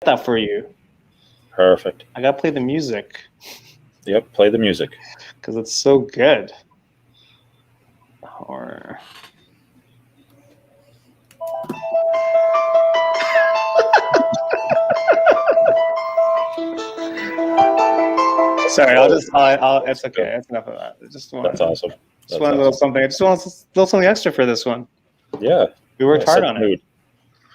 that for you. Perfect. I gotta play the music. Yep, play the music. Because it's so good. Or... Sorry, it's okay. It's enough of that. That's awesome. Just want a little something. I just want a little something extra for this one. Yeah. We worked hard on it.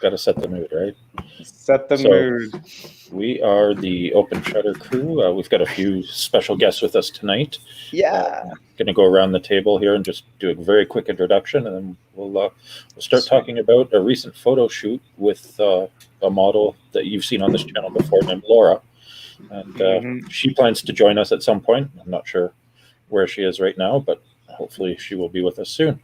Got to set the mood, right? Set the mood. We are the Open Shutter crew. We've got a few special guests with us tonight. Yeah. Going to go around the table here and just do a very quick introduction, and then we'll start talking about a recent photo shoot with a model that you've seen on this channel before named Laura. And she plans to join us at some point. I'm not sure where she is right now, but hopefully she will be with us soon.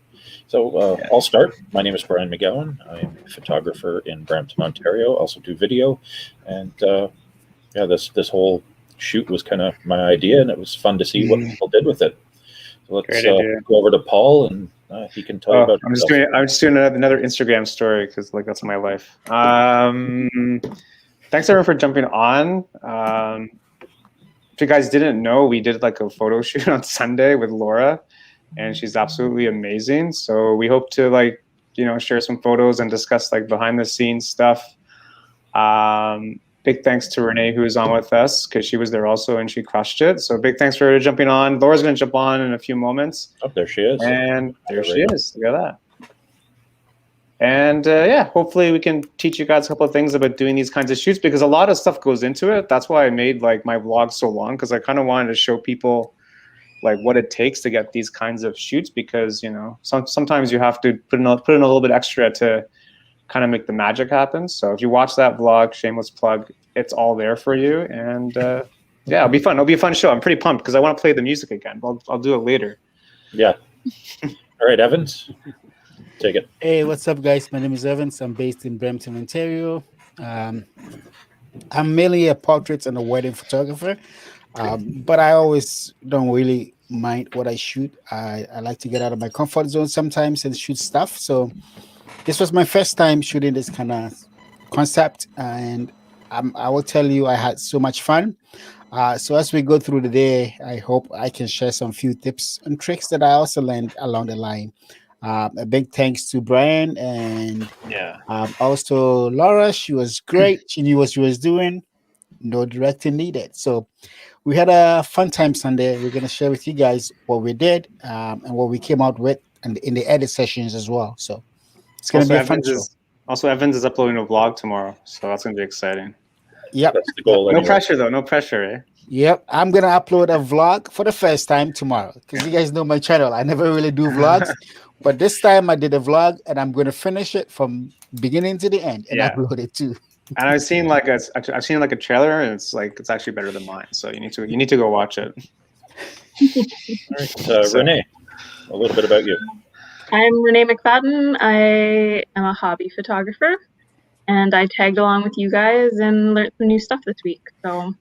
So I'll start. My name is Bryan McGowan. I'm a photographer in Brampton, Ontario. Also do video, and this whole shoot was kind of my idea, and it was fun to see what people did with it. So let's go over to Paul, and he can tell you about. I'm just doing another Instagram story because that's my life. Thanks everyone for jumping on. If you guys didn't know, we did a photo shoot on Sunday with Laura. And she's absolutely amazing. So we hope to share some photos and discuss behind the scenes stuff. Big thanks to Renee, who is on with us, because she was there also and she crushed it. So big thanks for jumping on. Laura's going to jump on in a few moments. Oh, there she is. And there she is. Look at that. And hopefully we can teach you guys a couple of things about doing these kinds of shoots, because a lot of stuff goes into it. That's why I made my vlog so long, because I kind of wanted to show people what it takes to get these kinds of shoots, because sometimes you have to put in a little bit extra to kind of make the magic happen. So if you watch that vlog, shameless plug, it's all there for you. And it'll be fun. It'll be a fun show. I'm pretty pumped because I want to play the music again. I'll do it later. Yeah. All right, Evans, take it. Hey, what's up, guys? My name is Evans. I'm based in Brampton, Ontario. I'm mainly a portrait and a wedding photographer. But I always don't really mind what I shoot. I like to get out of my comfort zone sometimes and shoot stuff. So this was my first time shooting this kind of concept, and I will tell you I had so much fun. So as we go through the day, I hope I can share some few tips and tricks that I also learned along the line. A big thanks to Bryan and also Laura. She was great. She knew what she was doing. No directing needed. So we had a fun time Sunday. We're going to share with you guys what we did and what we came out with, and in the edit sessions as well. So it's going to be a fun show. Also, Evans is uploading a vlog tomorrow, so that's going to be exciting. Yep. That's the goal. No pressure, though. No pressure, eh? Yep. I'm going to upload a vlog for the first time tomorrow, because you guys know my channel. I never really do vlogs, but this time I did a vlog, and I'm going to finish it from beginning to the end and upload it too. And I've seen a trailer, and it's actually better than mine. So you need to go watch it. All right, Renee, a little bit about you. I'm Renee Mcfadden. I am a hobby photographer, and I tagged along with you guys and learned some new stuff this week. So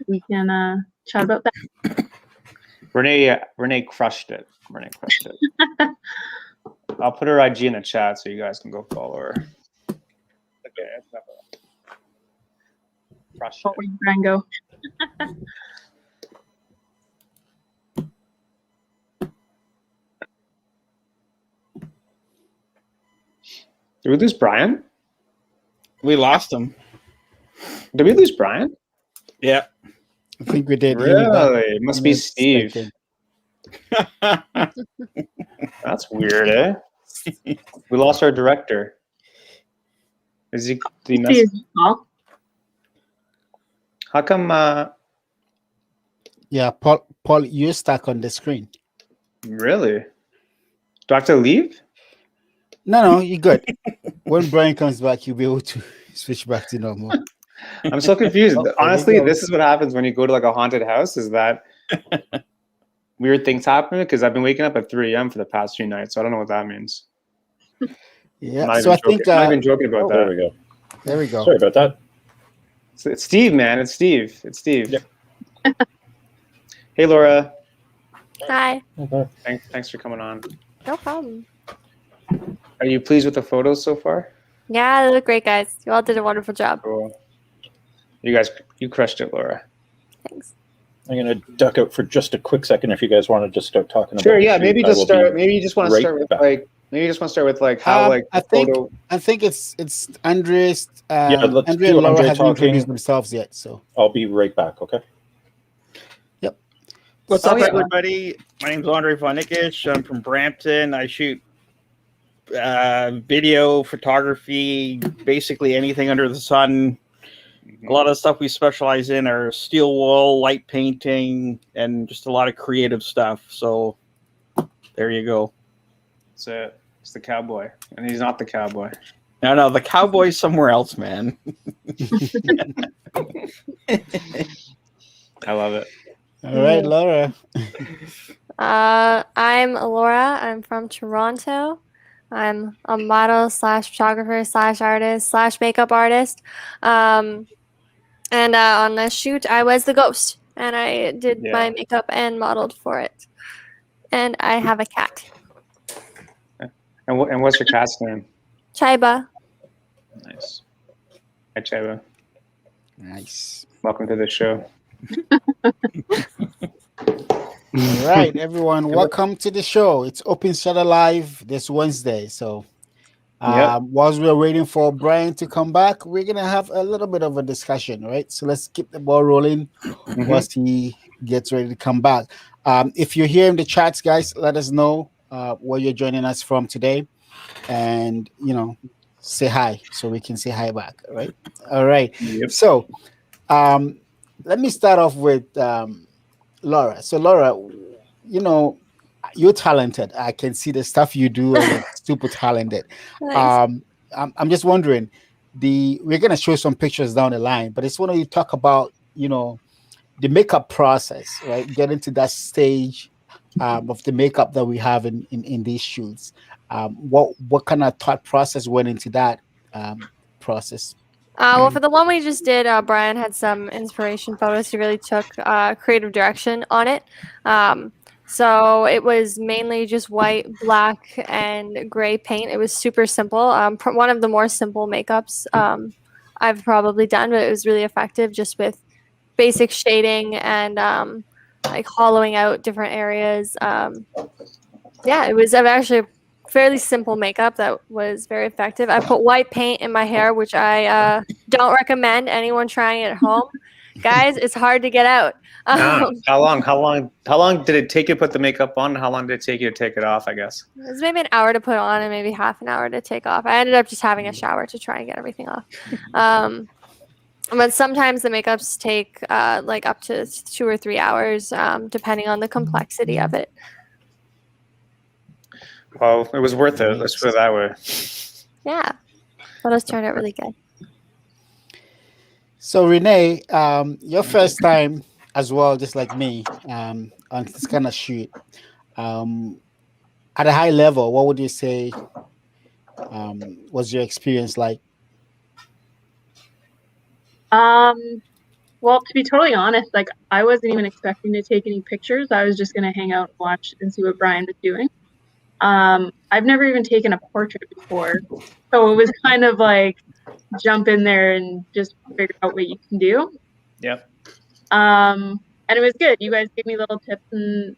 we can chat about that. Renee crushed it. I'll put her IG in the chat so you guys can go follow her. Okay, that's enough of that. Where you Brian go? Did we lose Bryan? We lost him. Did we lose Bryan? Yeah. I think we did. Really? It must be Steve. That's weird, eh? We lost our director. Is he How come? Yeah, Paul, you're stuck on the screen. Really? Do I have to leave? No, you're good. When Bryan comes back, you'll be able to switch back to normal. I'm so confused. Honestly, this is what happens when you go to a haunted house, is that weird things happen, because I've been waking up at 3 a.m. for the past few nights, so I don't know what that means. Yeah, so I think... I'm not even joking about that. There we go. There we go. Sorry about that. It's Steve, man. It's Steve. Yep. Hey, Laura. Hi. Thanks for coming on. No problem. Are you pleased with the photos so far? Yeah, they look great, guys. You all did a wonderful job. Cool. You crushed it, Laura. Thanks. I'm gonna duck out for just a quick second if you guys want to just start talking Sure, about. yeah. the Maybe shoot. I just will start. be Maybe you just want to right start with back. how like I the think photo. I think it's Andres. let's Andrea do and Laura Andre haven't talking. introduced themselves yet, so I'll be right back. Okay. What's Oh, up, yeah. everybody? My name's Andre von Nickisch. I'm from Brampton. I shoot video, photography, basically anything under the sun. A lot of the stuff we specialize in are steel wool, light painting, and just a lot of creative stuff. So there you go. It's the cowboy, and he's not the cowboy. No, the cowboy's somewhere else, man. I love it. all right, Laura. I'm Laura. I'm from Toronto. I'm a model / photographer / artist / makeup artist. And on the shoot, I was the ghost, and I did my makeup and modeled for it. And I have a cat, And what's your cat's name? Chaiba. Nice. Hi, Cheva. Nice. Welcome to the show. All right, everyone, welcome to the show. It's Open Shutter Live this Wednesday. So, whilst we're waiting for Bryan to come back, we're gonna have a little bit of a discussion, right? So let's keep the ball rolling whilst he gets ready to come back. If you're here in the chats, guys, let us know where you're joining us from today, and say hi so we can say hi back. Right? All right. Yep. So, let me start off with Laura. So, Laura, you're talented. I can see the stuff you do, and you're super talented. Thanks. I'm just wondering, we're gonna show some pictures down the line, but I just want to talk about the makeup process, right? Getting to that stage of the makeup that we have in these shoots. What kind of thought process went into that process? Well, for the one we just did, Bryan had some inspiration photos. He really took creative direction on it. So it was mainly just white, black, and gray paint. It was super simple. One of the more simple makeups I've probably done, but it was really effective just with basic shading and like hollowing out different areas. It was actually fairly simple makeup that was very effective. I put white paint in my hair, which I don't recommend anyone trying it at home. Guys, it's hard to get out. How long did it take you to put the makeup on? How long did it take you to take it off, I guess? It was maybe an hour to put on and maybe half an hour to take off. I ended up just having a shower to try and get everything off. But sometimes the makeups take like up to 2 or 3 hours, depending on the complexity of it. Well, it was worth it. Let's put it that way. Yeah, photos turned out really good. So Renee, your first time as well, just like me, on this kind of shoot. At a high level, what would you say was your experience like? Well, to be totally honest, like I wasn't even expecting to take any pictures. I was just gonna hang out and watch and see what Bryan was doing. I've never even taken a portrait before, so it was kind of like jump in there and just figure out what you can do. Yep. And it was good. You guys gave me little tips and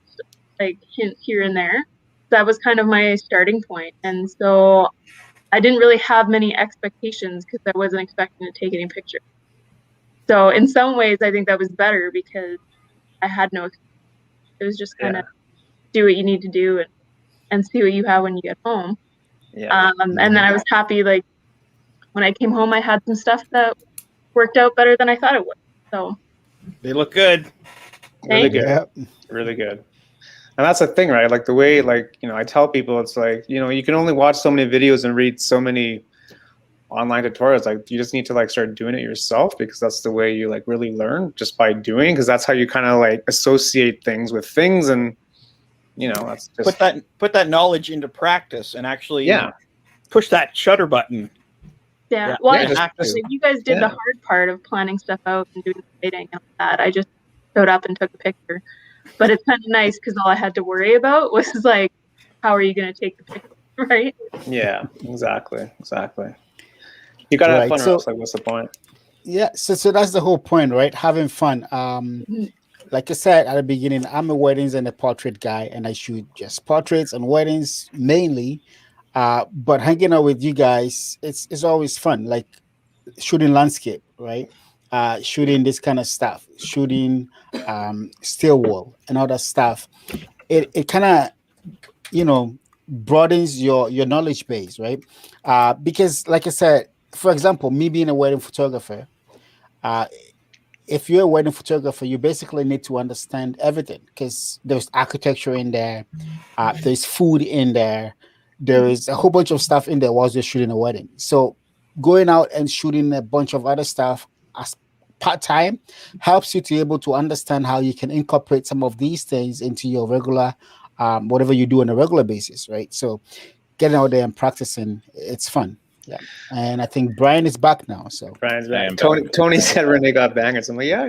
like hints here and there. That was kind of my starting point, and so I didn't really have many expectations because I wasn't expecting to take any pictures. So in some ways, I think that was better because I had no. It was just kind of do what you need to do and see what you have when you get home. Yeah. And then I was happy, like when I came home, I had some stuff that worked out better than I thought it would. So They look good. Really good. Yeah. Really good. And that's the thing, right? Like the way, like, I tell people, it's like, you can only watch so many videos and read so many online tutorials. Like you just need to like start doing it yourself, because that's the way you like really learn, just by doing, because that's how you kind of like associate things with things. And that's just Put that knowledge into practice and actually push that shutter button. yeah. Well, Yeah, you guys did the hard part of planning stuff out and doing the lighting and all that. I just showed up and took a picture. But it's kind of nice because all I had to worry about was like, how are you going to take the picture, right? Yeah, exactly. You gotta have fun, or else, like, what's the point? Yeah, so that's the whole point, right? Having fun. Like I said at the beginning, I'm a weddings and a portrait guy, and I shoot just portraits and weddings mainly. But hanging out with you guys, it's always fun. Like shooting landscape, right? Shooting this kind of stuff, shooting still wall and all that stuff. It kind of, you know, broadens your knowledge base, right? Because like I said, for example, me being a wedding photographer, uh, if you're a wedding photographer, you basically need to understand everything because there's architecture in there, there's food in there, there is a whole bunch of stuff in there whilst you're shooting a wedding. So going out and shooting a bunch of other stuff as part time helps you to be able to understand how you can incorporate some of these things into your regular, whatever you do on a regular basis, right? So getting out there and practicing, it's fun. Yeah, and I think Brian is back now. So Brian's I back. am Tony, back. Tony said Renee got bangers. I'm like, yeah.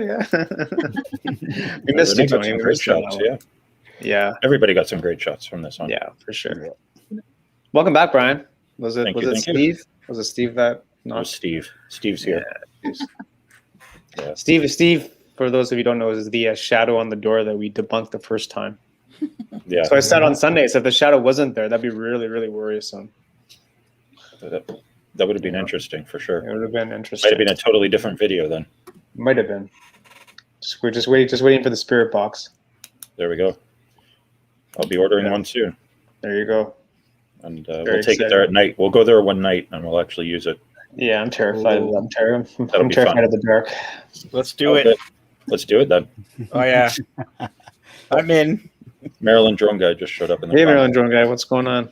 We missed Renee you, got Tony. some We great missed you on shots. that one. Yeah, Yeah, everybody got some great shots from this one. yeah, for sure. Yeah. Welcome back, Brian. Was it Thank was you, it thank you. Steve? Was it Steve that It was knocked? Steve. Steve's here. Yeah. Steve, for those of you who don't know, is the shadow on the door that we debunked the first time. Yeah. So I said on Sundays, if the shadow wasn't there, that'd be really, really worrisome. That would have been interesting for sure. It would have been Might interesting. have been a totally different video then. Might have been. We're just waiting for the spirit box. There we go. I'll be ordering one soon, There you go. and Very we'll take excited. it there at night. We'll go there one night, and we'll actually use it. Yeah, I'm terrified. Ooh. I'm That'll be terrified fun. of the dark. Let's do it. Let's do it then. Oh yeah, I'm in. Maryland drone guy just showed up in the Hey, comments. Maryland drone guy, what's going on?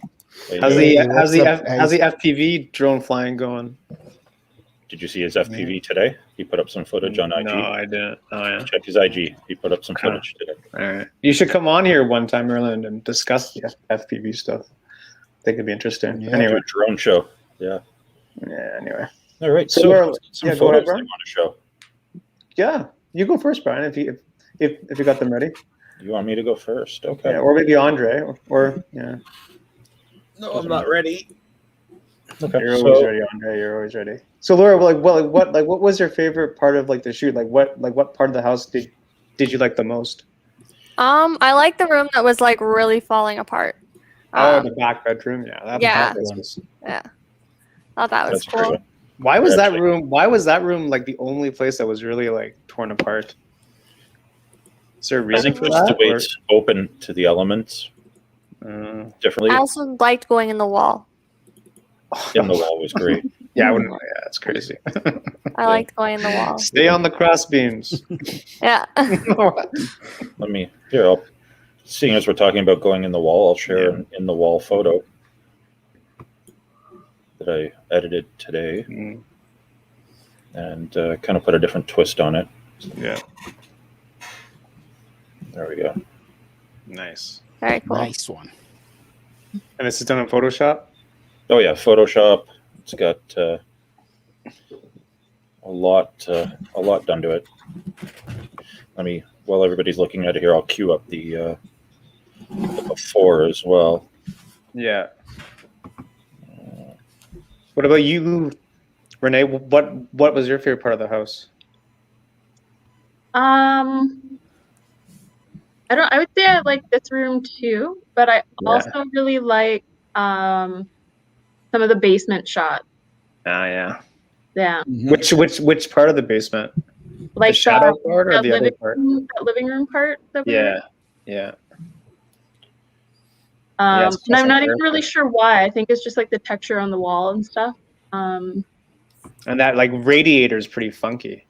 Hey, How's Hey, the what's up, guys? FPV drone flying going? Did you see his FPV today? He put up some footage on IG. No, I didn't. Oh yeah. Check his IG. He put up some Okay. footage today. All right. You should come on here one time, Maryland, and discuss the FPV stuff. I think it'd be interesting. Yeah. Do Anyway. a drone show. Yeah. Yeah. Anyway. All right. So So, Laura- some yeah, go ahead, photos they Brian. want to show. Yeah. You go first, Brian. If you got them ready. You want me to go first? Okay. Yeah. Or maybe Andre. Or yeah. No, I'm not ready. Okay. You're always So, ready, Andre. You're always ready. So Laura, what was your favorite part of like the shoot? What part of the house did you like the most? I like the room that was like really falling apart. The back bedroom. Yeah. Yeah. That was, Yeah. Thought that was that's a great cool. one. why was that Actually- room? Why was that room like the only place that was really like torn apart? Is there a I reason think for just that? the way it's open to the elements differently I also liked going in the wall. in the wall was great. Yeah, I wouldn't. Yeah, it's crazy. I liked going in the wall. Stay on the cross beams. Yeah. Let me here. Seeing as we're talking about going in the wall, I'll share an in the wall photo that I edited today Mm, and kind of put a different twist on it. yeah, There we go. nice. Very cool. nice one. And this is done in Photoshop. Oh yeah, Photoshop. It's got a lot done to it. Let me, while everybody's looking at it here, I'll queue up the before as well. Yeah. What about you, Renee? What was your favorite part of the house? I would say I like this room too, but I also really like some of the basement shots. Ah, yeah. Yeah. Mhm. Which part of the basement? Like the shadow part or that the other part? living room part that we Yeah, yeah. and it's I'm not even awesome. really sure why. I think it's just like the texture on the wall and stuff. And that like radiator is pretty funky.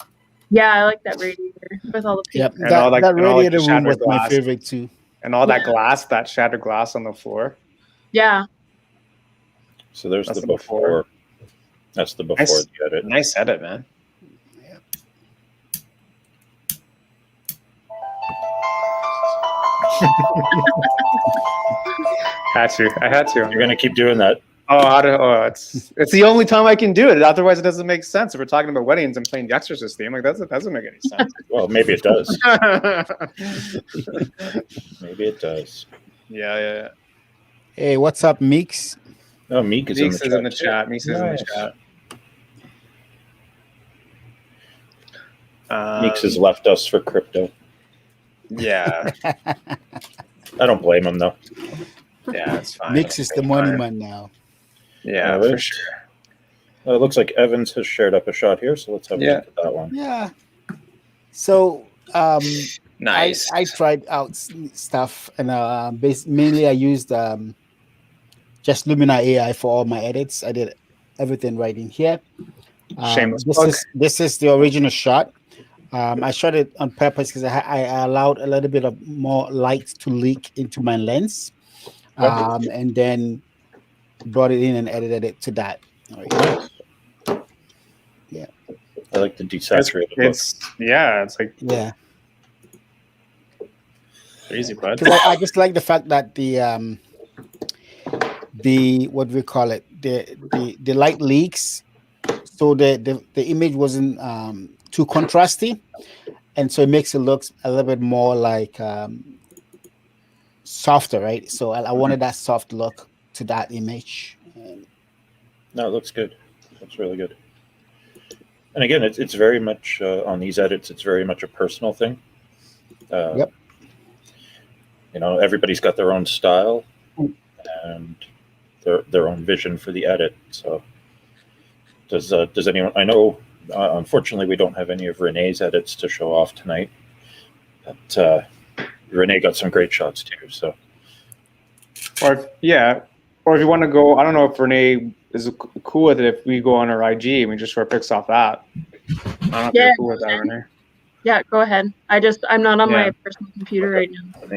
Yeah, I like that radiator with all the pink. Yep, And all, like- that and all, like, the radiator room shattered was my glass. favorite too. And all that Yeah. glass, that shattered glass on the floor. Yeah. So there's That's the the before. before. That's the before Nice. the edit. Nice edit, man. I had to. You're gonna keep doing that. It's the only time I can do it. Otherwise, it doesn't make sense. If we're talking about weddings and playing the Exorcist theme, like that doesn't make any sense. Well, maybe it does. yeah. Maybe it does. Hey, what's up, Meeks? Oh, Meek is Meeks in is the in the chat. chat. Meeks is in the Nice. chat. Meeks has left us for crypto. Yeah, I don't blame him though. yeah, it's fine. Mix is the money man now. Yeah, All right. for sure. It looks like Evans has shared up a shot here, so let's have a look at that one. Yeah. So Nice. I tried out stuff, and mainly I used just Lumina AI for all my edits. I did everything right in here. Shameless plug. This is the original shot. I shot it on purpose because I allowed a little bit of more light to leak into my lens, and then brought it in and edited it to that. Nice. Yeah, I like the desaturated look. It's like crazy, bud. because I just like the fact that the what we call it, the light leaks, so the image wasn't too contrasty, and so it makes it look a little bit more like softer, right? So I wanted that soft look to that image. No, it looks good. Looks really good. And again, it's very much on these edits. It's very much a personal thing. Yep. You know, everybody's got their own style and their own vision for the edit. So, does anyone? I know, unfortunately, we don't have any of Renee's edits to show off tonight. But Renee got some great shots too. So, or if you want to go, I don't know if Renee is cool with it. If we go on her IG and we just short pics off that. I don't know if you're cool with that, Renee. Yeah, go ahead. I'm not on my personal computer right now. Let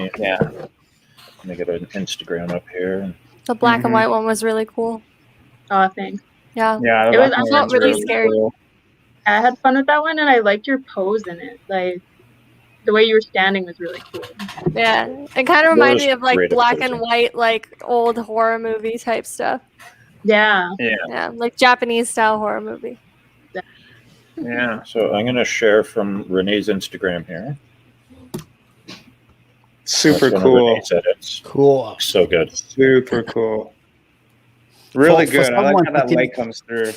me get an Instagram up here. The black and white one was really cool. Oh, thanks. Yeah. Yeah, I felt really scary. Cool. I had fun with that one, and I liked your pose in it. Like, the way you were standing was really cool. Yeah, it kind of reminded me of like great black posing. and white, like old horror movie type stuff. Yeah. Yeah, like Japanese style horror movie. Yeah. So I'm going to share from Renee's Instagram here. Super That's one of cool. Renee's edits. Cool. So good. Super cool. Really For good. I like someone how that taking- light comes through.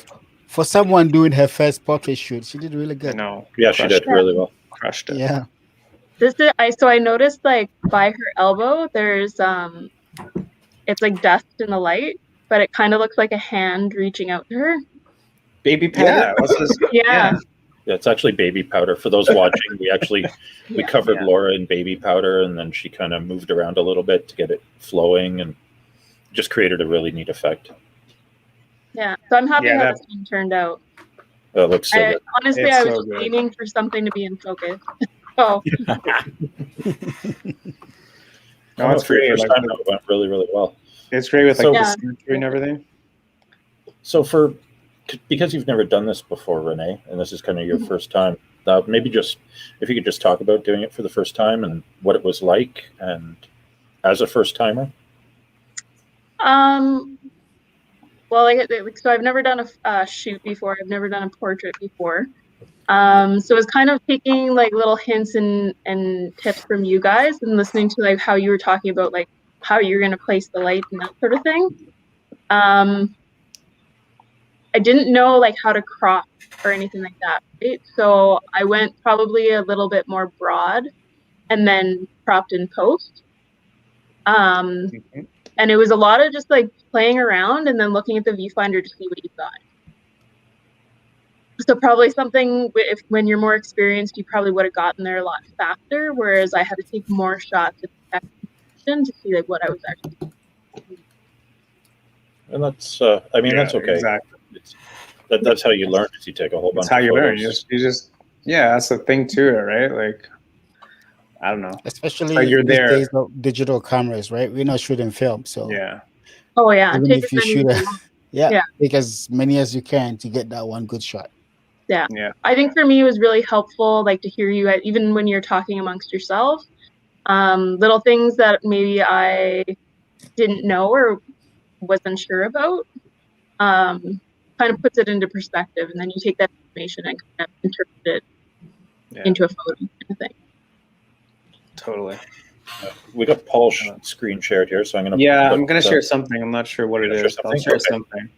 For someone doing her first portrait shoot, she did really I good. know. Yeah, she did really well. Crushed it. Yeah. I noticed, like, by her elbow, there's it's like dust in the light, but it kind of looks like a hand reaching out to her. Baby powder. Yeah. Yeah, it's actually baby powder. For those watching, we covered Laura in baby powder, and then she kind of moved around a little bit to get it flowing, and just created a really neat effect. Yeah. So I'm happy how this one turned out. It looks so good. Honestly, It's I was so just good. aiming for something to be in focus. Oh, No, it's great. First Like, time it went really, really well. it's great with like So- the symmetry and everything. So because you've never done this before, Renee, and this is kind of your first time, maybe just if you could just talk about doing it for the first time and what it was like, and as a first timer. well, so I've never done a shoot before. I've never done a portrait before. So it's kind of taking like little hints and tips from you guys and listening to like how you were talking about like how you're going to place the light and that sort of thing. I didn't know like how to crop or anything like that, right? So I went probably a little bit more broad and then cropped in post. And it was a lot of just like playing around and then looking at the viewfinder to see what you got. So probably something, when you're more experienced, you probably would have gotten there a lot faster, whereas I had to take more shots at to see like what I was actually doing. And that's, that's okay. Exactly. That's how you learn, is you take a whole bunch That's how of you learn. photos. You just that's the thing to it, right? Like, I don't know. Especially like you're these there. days of digital cameras, right? We're not shooting film, so Yeah. Oh yeah, even take if you as many shoot as you want. take as many as you can to get that one good shot. Yeah. Yeah. I think for me it was really helpful, like to hear you even when you're talking amongst yourself, little things that maybe I didn't know or wasn't sure about, kind of puts it into perspective, and then you take that information and kind of interpret it into a photo kind of thing. Totally. We got Paul's screen shared here, so I'm going to. Yeah, I'm gonna share something. I'm not sure what it You're gonna is. share I'll something? share Okay. something.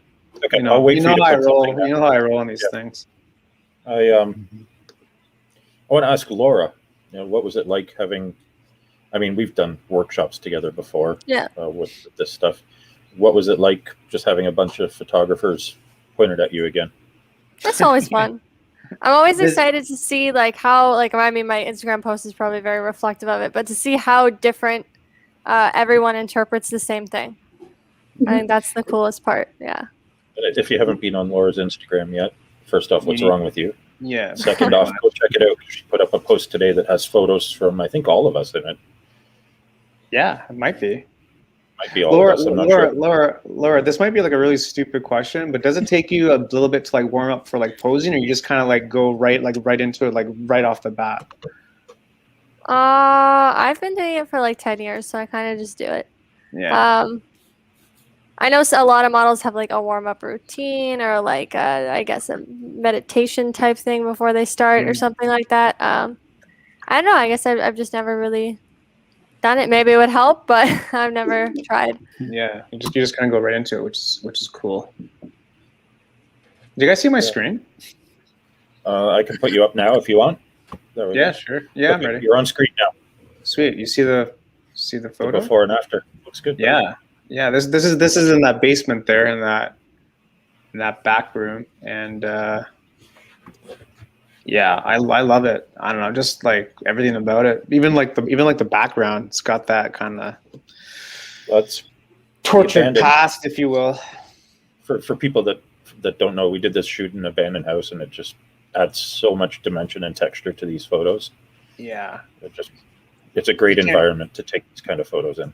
Okay, You know, I'll wait you for know you to how I put roll. something down. You know how I roll on these things. I want to ask Laura, what was it like having? I mean, we've done workshops together before. Yeah. With this stuff, what was it like just having a bunch of photographers pointed at you again? That's always fun. I'm always excited to see like how my Instagram post is probably very reflective of it, but to see how different everyone interprets the same thing. I think that's the coolest part. Yeah. If you haven't been on Laura's Instagram yet, first off, what's wrong with you? Yeah. Second off, go check it out. She put up a post today that has photos from, I think, all of us in it. Yeah, it might be. Might be all of us. I'm not sure. Laura, this might be like a really stupid question, but does it take you a little bit to like warm up for like posing, or you just kind of like go right into it, like right off the bat? I've been doing it for like 10 years, so I kind of just do it. Yeah. I know a lot of models have like a warm-up routine or like I guess a meditation type thing before they start or something like that. I don't know. I guess I've just never really done it. Maybe it would help, but I've never tried. Yeah, you just kind of go right into it, which is cool. Do you guys see my screen? I can put you up now if you want. There we go. Sure. Yeah, I'm ready. You're on screen now. Sweet. You see the photo? The before and after. Looks good. Yeah. Yeah. This is in that basement there in that back room, and yeah, I love it. I don't know, just like everything about it. Even like the background, it's got that kind of That's tortured past, if you will. For people that don't know, we did this shoot in an abandoned house, and it just adds so much dimension and texture to these photos. Yeah. It's a great environment to take these kind of photos in.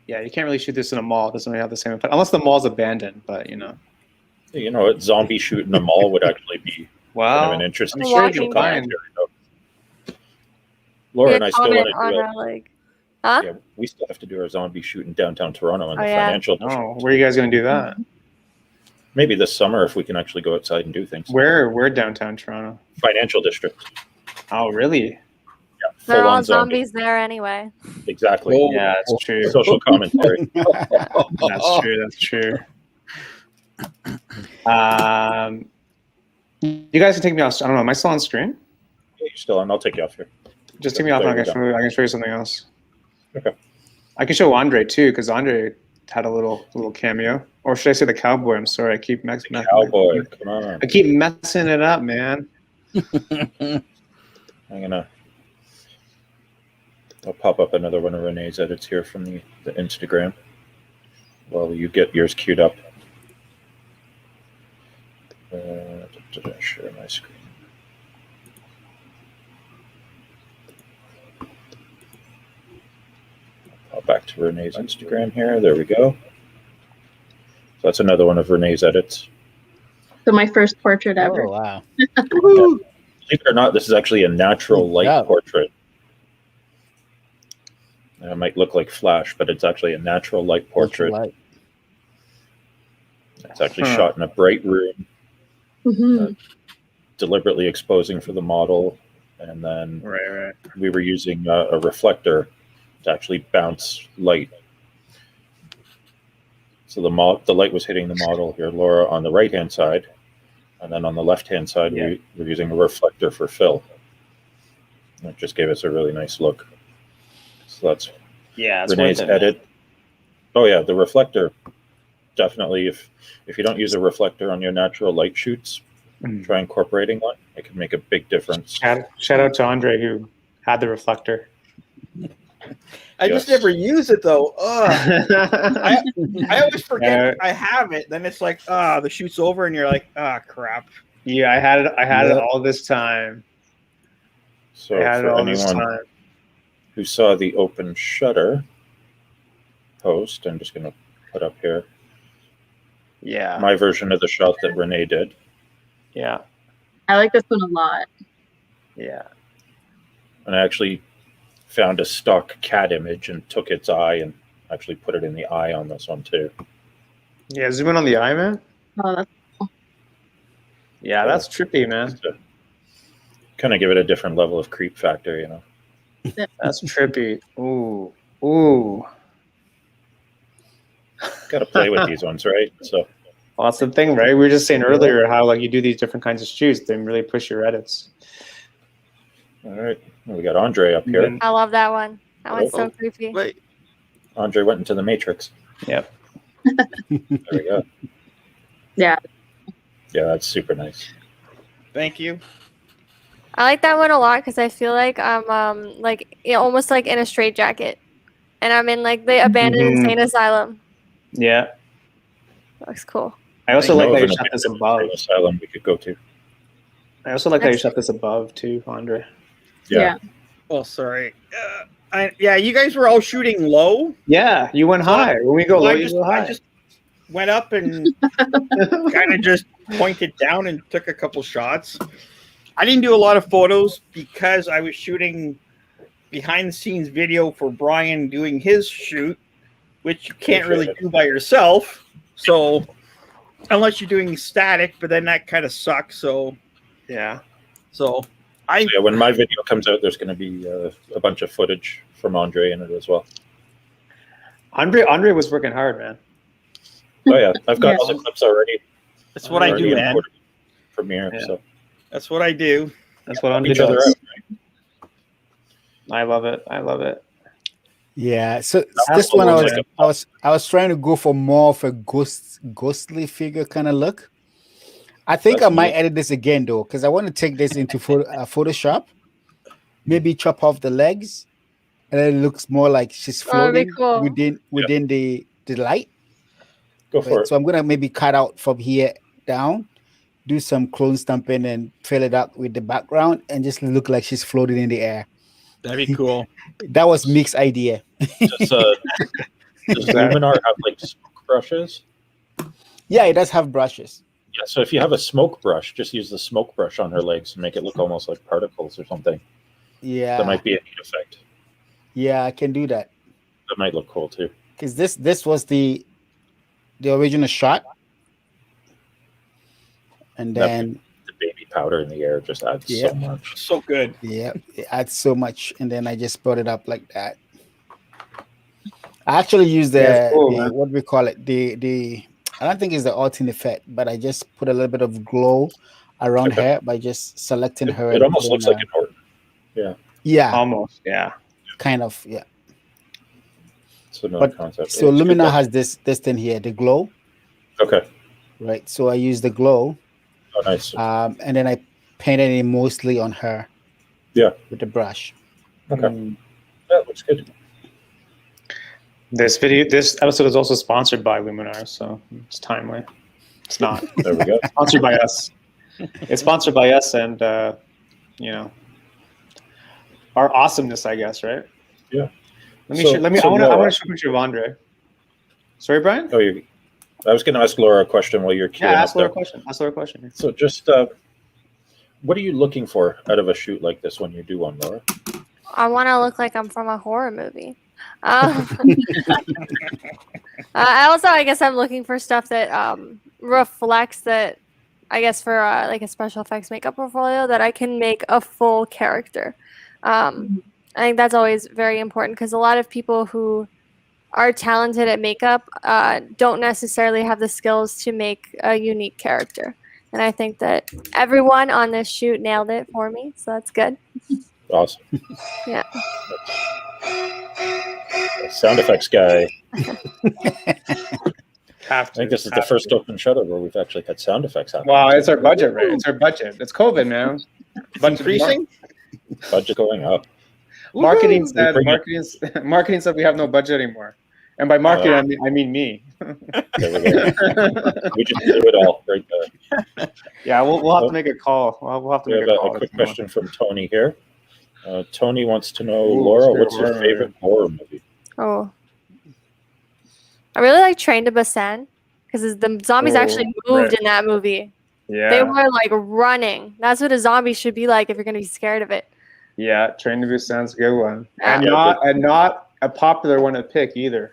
Yeah, you can't really shoot this in a mall. It doesn't really have the same effect, unless the mall's abandoned. But a zombie shoot in a mall would actually be kind of an interesting. I'm sure you'll find. Laura and I still want to do it. Yeah, we still have to do our zombie shoot in downtown Toronto in the financial district. Oh, where are you guys going to do that? Maybe this summer if we can actually go outside and do things. Where downtown Toronto? Financial district. Oh, really? Yeah, they're all zombies there anyway. Exactly. Oh, yeah, that's true. Social commentary. That's true. You guys can take me off. I don't know. Am I still on screen? Yeah, you're still on. I'll take you off here. Just take me off, and I can show you something else. Okay. I can show Andre too, because Andre had a little cameo. Or should I say the cowboy? I'm sorry, I keep messing. Cowboy, come on. I keep messing it up, man. I'll pop up another one of Renee's edits here from the Instagram while you get yours queued up. Did I share my screen? I'll pop back to Renee's Instagram here. There we go. So that's another one of Renee's edits. So my first portrait ever. Oh, wow. Believe it or not, this is actually a natural light portrait. It might look like flash, but it's actually a natural light portrait. It's actually shot in a bright room, deliberately exposing for the model, and then we were using a reflector to actually bounce light. So the light was hitting the model here, Laura, on the right-hand side, and then on the left-hand side, we were using a reflector for fill. It just gave us a really nice look. So that's Renee's edit. Oh yeah, the reflector. Definitely, if you don't use a reflector on your natural light shoots, try incorporating one. It can make a big difference. Shout out to Andre who had the reflector. I just never use it though. I always forget I have it. Then it's like, the shoot's over, and you're like, crap. Yeah, I had it all this time. So for anyone who saw the open shutter post, I'm just going to put up here. Yeah. My version of the shot that Renee did. Yeah. I like this one a lot. Yeah. And I actually found a stock cat image and took its eye and actually put it in the eye on this one too. Yeah, zoom in on the eye, man. Oh, that's cool. Yeah, that's trippy, man. Kind of give it a different level of creep factor, you know. That's trippy. Ooh. Got to play with these ones, right? So. Well, that's the thing, right? We were just saying earlier how like you do these different kinds of shoots, they really push your edits. All right. Well, we got Andre up here. Mhm. I love that one. That one's Oh. so creepy. Wait, Andre went into the Matrix. Yep. There we go. Yeah. Yeah, that's super nice. thank you. I like that one a lot because I feel like I'm like almost like in a straitjacket, and I'm in like the abandoned Mhm. insane asylum. Yeah. Looks cool. I also I like know how of you an shot this abandoned above. asylum we could go to. I also like how you Next. shot this above too, Andre. Yeah. Oh, sorry. Yeah, you guys were all shooting low. Yeah, you went So I- high. When we go So low, I you just, go high. I just went up and kind of just pointed down and took a couple shots. I didn't do a lot of photos because I was shooting behind the scenes video for Bryan doing his shoot, which you can't really do by yourself. So unless you're doing static, but then that kind of sucks. So Yeah. Yeah, when my video comes out, there's going to be a bunch of footage from Andre in it as well. Andre was working hard, man. Oh yeah, I've got Yeah. all the clips already. that's what I Already do, man. imported from Premiere, Yeah. so That's what I do. That's what help Andre each other does. out. I love it. I love it. Yeah, so That's this one almost like I was trying to go for more of a ghostly figure kind of look. I think That's I might neat. edit this again though, because I want to take this into Photoshop. Maybe chop off the legs, and then it looks more like she's Oh, that'd be floating cool. within the light. Go for Right? it. So I'm gonna maybe cut out from here down, do some clone stamping, and fill it up with the background, and just look like she's floating in the air. That'd be cool. That was Meek's idea. Does Luminar have like smoke brushes? Yeah, it does have brushes. Yeah, so if you have a smoke brush, just use the smoke brush on her legs and make it look almost like particles or something. Yeah, That might be a neat effect. yeah, I can do that. That might look cool too. Because this was the original shot, and then The baby powder in the air just adds Yeah. so much. So good. yeah, it adds so much, and then I just brought it up like that. I actually used the, Yeah, it's cool, the man. what we call it, the I don't think it's the Altin effect, but I just put a little bit of glow around Okay. her by just selecting her. It and almost putting, looks like an Orton. yeah, Almost. Yeah. kind of, yeah. So another But concept. so It's good Lumina that- has this thing here, the glow, Okay. right? So I use the glow, Oh, nice. and then I painted it mostly on her. Yeah. With the brush. Okay. That looks good. This episode is also sponsored by Luminar, so it's timely. It's not. There we go. Sponsored by us. It's sponsored by us, and you know, our awesomeness, I guess, right? Yeah. Let me. So- Let me. so I want Laura- to show a picture of Andre. Sorry, Brian. Oh, I was going to ask Laura a question while you're queuing Yeah, up ask Laura there. a question. Ask Laura a question. So just what are you looking for out of a shoot like this when you do one, Laura? I want to look like I'm from a horror movie. I also, I guess, I'm looking for stuff that reflects that. I guess for like a special effects makeup portfolio, that I can make a full character. I think that's always very important because a lot of people who are talented at makeup don't necessarily have the skills to make a unique character. And I think that everyone on this shoot nailed it for me, so that's good. Awesome. Yeah. Sound effects guy. I Have to. think this is the Have first to. open shutter where we've actually had sound effects happen. Wow, it's our budget, right? It's our budget. It's COVID, man. Budget Increasing? Budget going up. Marketing Woohoo! said. Marketing said we have no budget anymore. And by marketing, I mean me. There we go. We just do it all right there. Yeah, we'll have to make a call. We'll have to We make have a call. a quick question from Tony here. Tony wants to know, Ooh, Laura, favorite what's your horror favorite horror movie? Oh. I really like Train to Busan because the zombies Oh, actually moved right. in that movie. Yeah. They were like running. That's what a zombie should be like if you're going to be scared of it. Yeah, Train to Busan's a good one. Yeah. And not a popular one to pick either.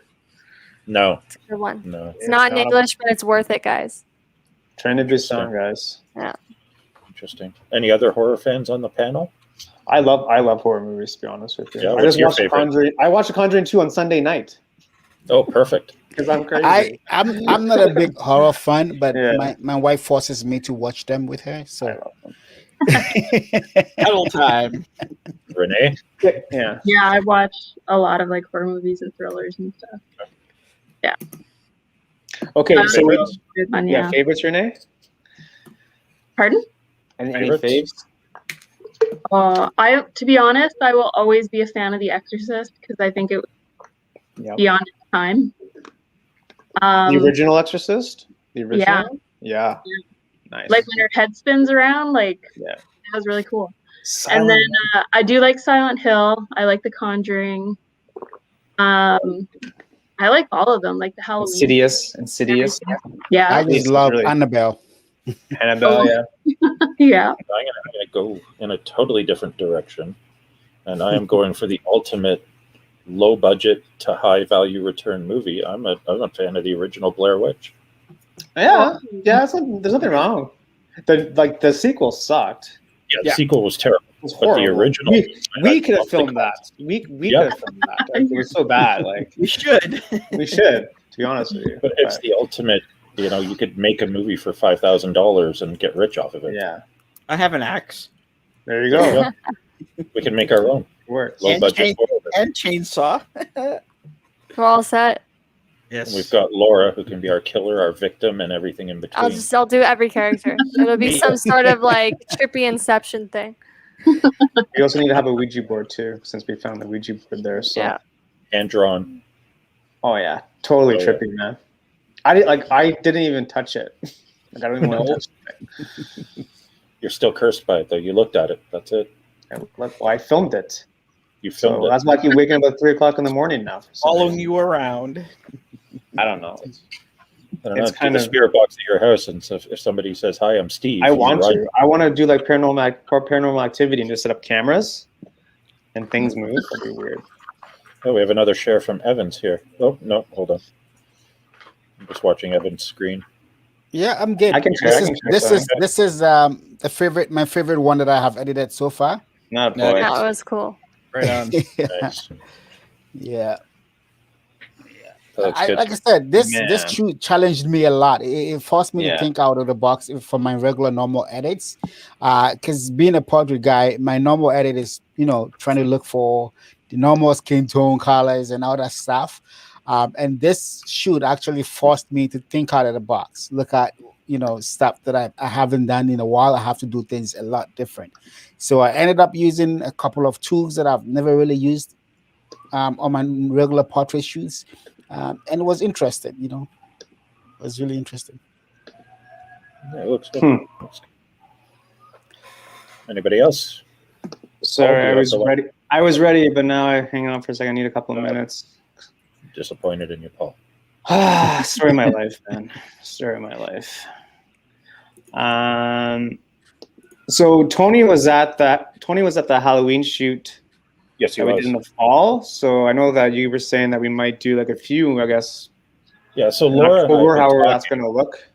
No, It's a good one. no. It's not English, but it's worth it, guys. Train to Busan, guys. Interesting. Any other horror fans on the panel? I love horror movies, to be honest with you. Yeah, I what's just your watched The favorite? Conjuring. I watched The Conjuring 2 on Sunday night Oh, perfect. because I'm crazy. I'm not a big horror fan, but Yeah. my wife forces me to watch them with her. I So love them. Cuddle time. Renee? Yeah. Yeah, I watch a lot of like horror movies and thrillers and stuff. Okay, so Favorites? Good one, yeah, yeah. favorites, Renee? Pardon? Any Favorites? faves? To be honest, I will always be a fan of The Exorcist because I think it was Yep. beyond its time. The original Exorcist? The original? Yeah. one? Yeah. Nice. Like when her head spins around, like Yeah. that was really cool. Silent. And then I do like Silent Hill. I like The Conjuring. I like all of them, like the Halloween. Insidious. Yeah. I just It's love really- Annabelle. Annabelle, yeah. Yeah. I'm gonna go in a totally different direction, and I am going for the ultimate low budget to high value return movie. I'm a fan of the original Blair Witch. Yeah. Yeah, there's nothing wrong. The sequel sucked. Yeah, the Yeah. sequel was terrible. It was But the horrible. original, We could I have love the filmed that. concept. We Yeah. could have filmed that. Like, it was so bad. Like We should. we should, to be honest with you. But it's the ultimate. You know, you could make a movie for $5,000 and get rich off of it. Yeah. I have an axe There you There go. you go. We can make our own It works. low And budget. horror. and chainsaw. We're all set. Yes. We've got Laura, who can be our killer, our victim, and everything in between. I'll do every character. It'll be some sort of like trippy Inception thing. We also need to have a Ouija board too, since we found the Ouija board there. So Yeah. Hand drawn. oh yeah, totally Oh, yeah. trippy, man. I didn't even touch it. Like I don't even want to No. touch it. You're still cursed by it, though. You looked at it. That's it. I filmed it. You filmed So it. that's why I keep waking up at 3:00 in the morning now. For some Following reason. you around. I don't know. I don't know. it's Get kind the of- spirit box at your house, and so if somebody says, "Hi, I'm Steve," I you want run. to. I want to do like paranormal activity and just set up cameras and things move. That'd be weird. Oh, we have another share from Evans here. Oh no, hold on. I'm just watching Evans' screen. Yeah, I'm good. I can share, I can share This is my favorite one that I have edited so far. Not No, boy. That was cool. Right on. Nice. Yeah. That looks good. Like I said, this Man. shoot challenged me a lot. It forced me Yeah. to think out of the box for my regular normal edits. Because being a portrait guy, my normal edit is trying to look for the normal skin tone colors and all that stuff. And this shoot actually forced me to think out of the box. Look at stuff that I haven't done in a while. I have to do things a lot different. So I ended up using a couple of tools that I've never really used on my regular portrait shoots. And it was interesting, it was really interesting. Yeah, it looks good. Looks good. Anybody else? Sorry, Oh, I we was have the- ready. I was ready, but now hang on for a second. I need a couple of minutes. Disappointed in you, Paul. Story of my life, man. Story of my life. So Tony was at the Halloween shoot Yes, he that we was. did in the fall. So I know that you were saying that we might do like a few, I guess, Yeah, so in Laura and I October, have been however that's talking. going to look.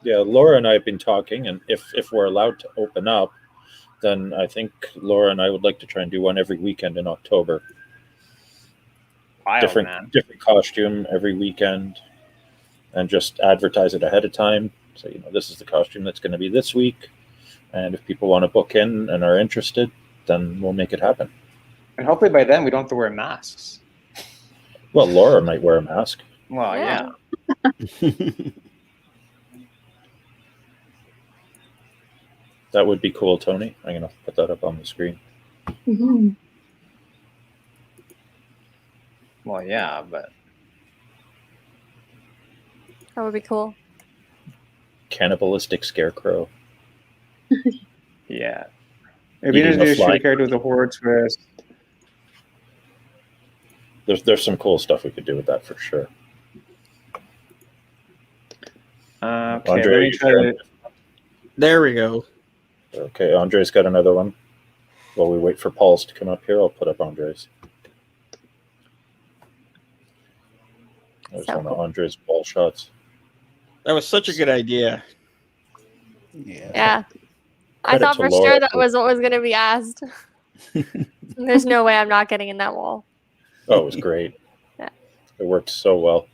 Yeah, Laura and I have been talking, and if we're allowed to open up, then I think Laura and I would like to try and do one every weekend in October. Wild, different man. costume every weekend, and just advertise it ahead of time. So this is the costume that's going to be this week, and if people want to book in and are interested, then we'll make it happen. And hopefully by then we don't have to wear masks. Well, Laura might wear a mask. Well, Yeah. That would be cool, Tony. I'm going to put that up on the screen. Mhm. Well, yeah, but That would be cool. Cannibalistic scarecrow. yeah. It'd be Eating interesting a to shoot fly. a character with a horror twist. There's some cool stuff we could do with that for sure. Okay, Andre, let me you try sharing? to. There we go. Okay, Andre's got another one. While we wait for Paul's to come up here, I'll put up Andre's. There's So one of cool. Andre's ball shots. That was such a good idea. Yeah. I Credit thought to for Laura sure that for- was what was going to be asked. There's no way I'm not getting in that wall. Oh, it was great. Yeah. It worked so well.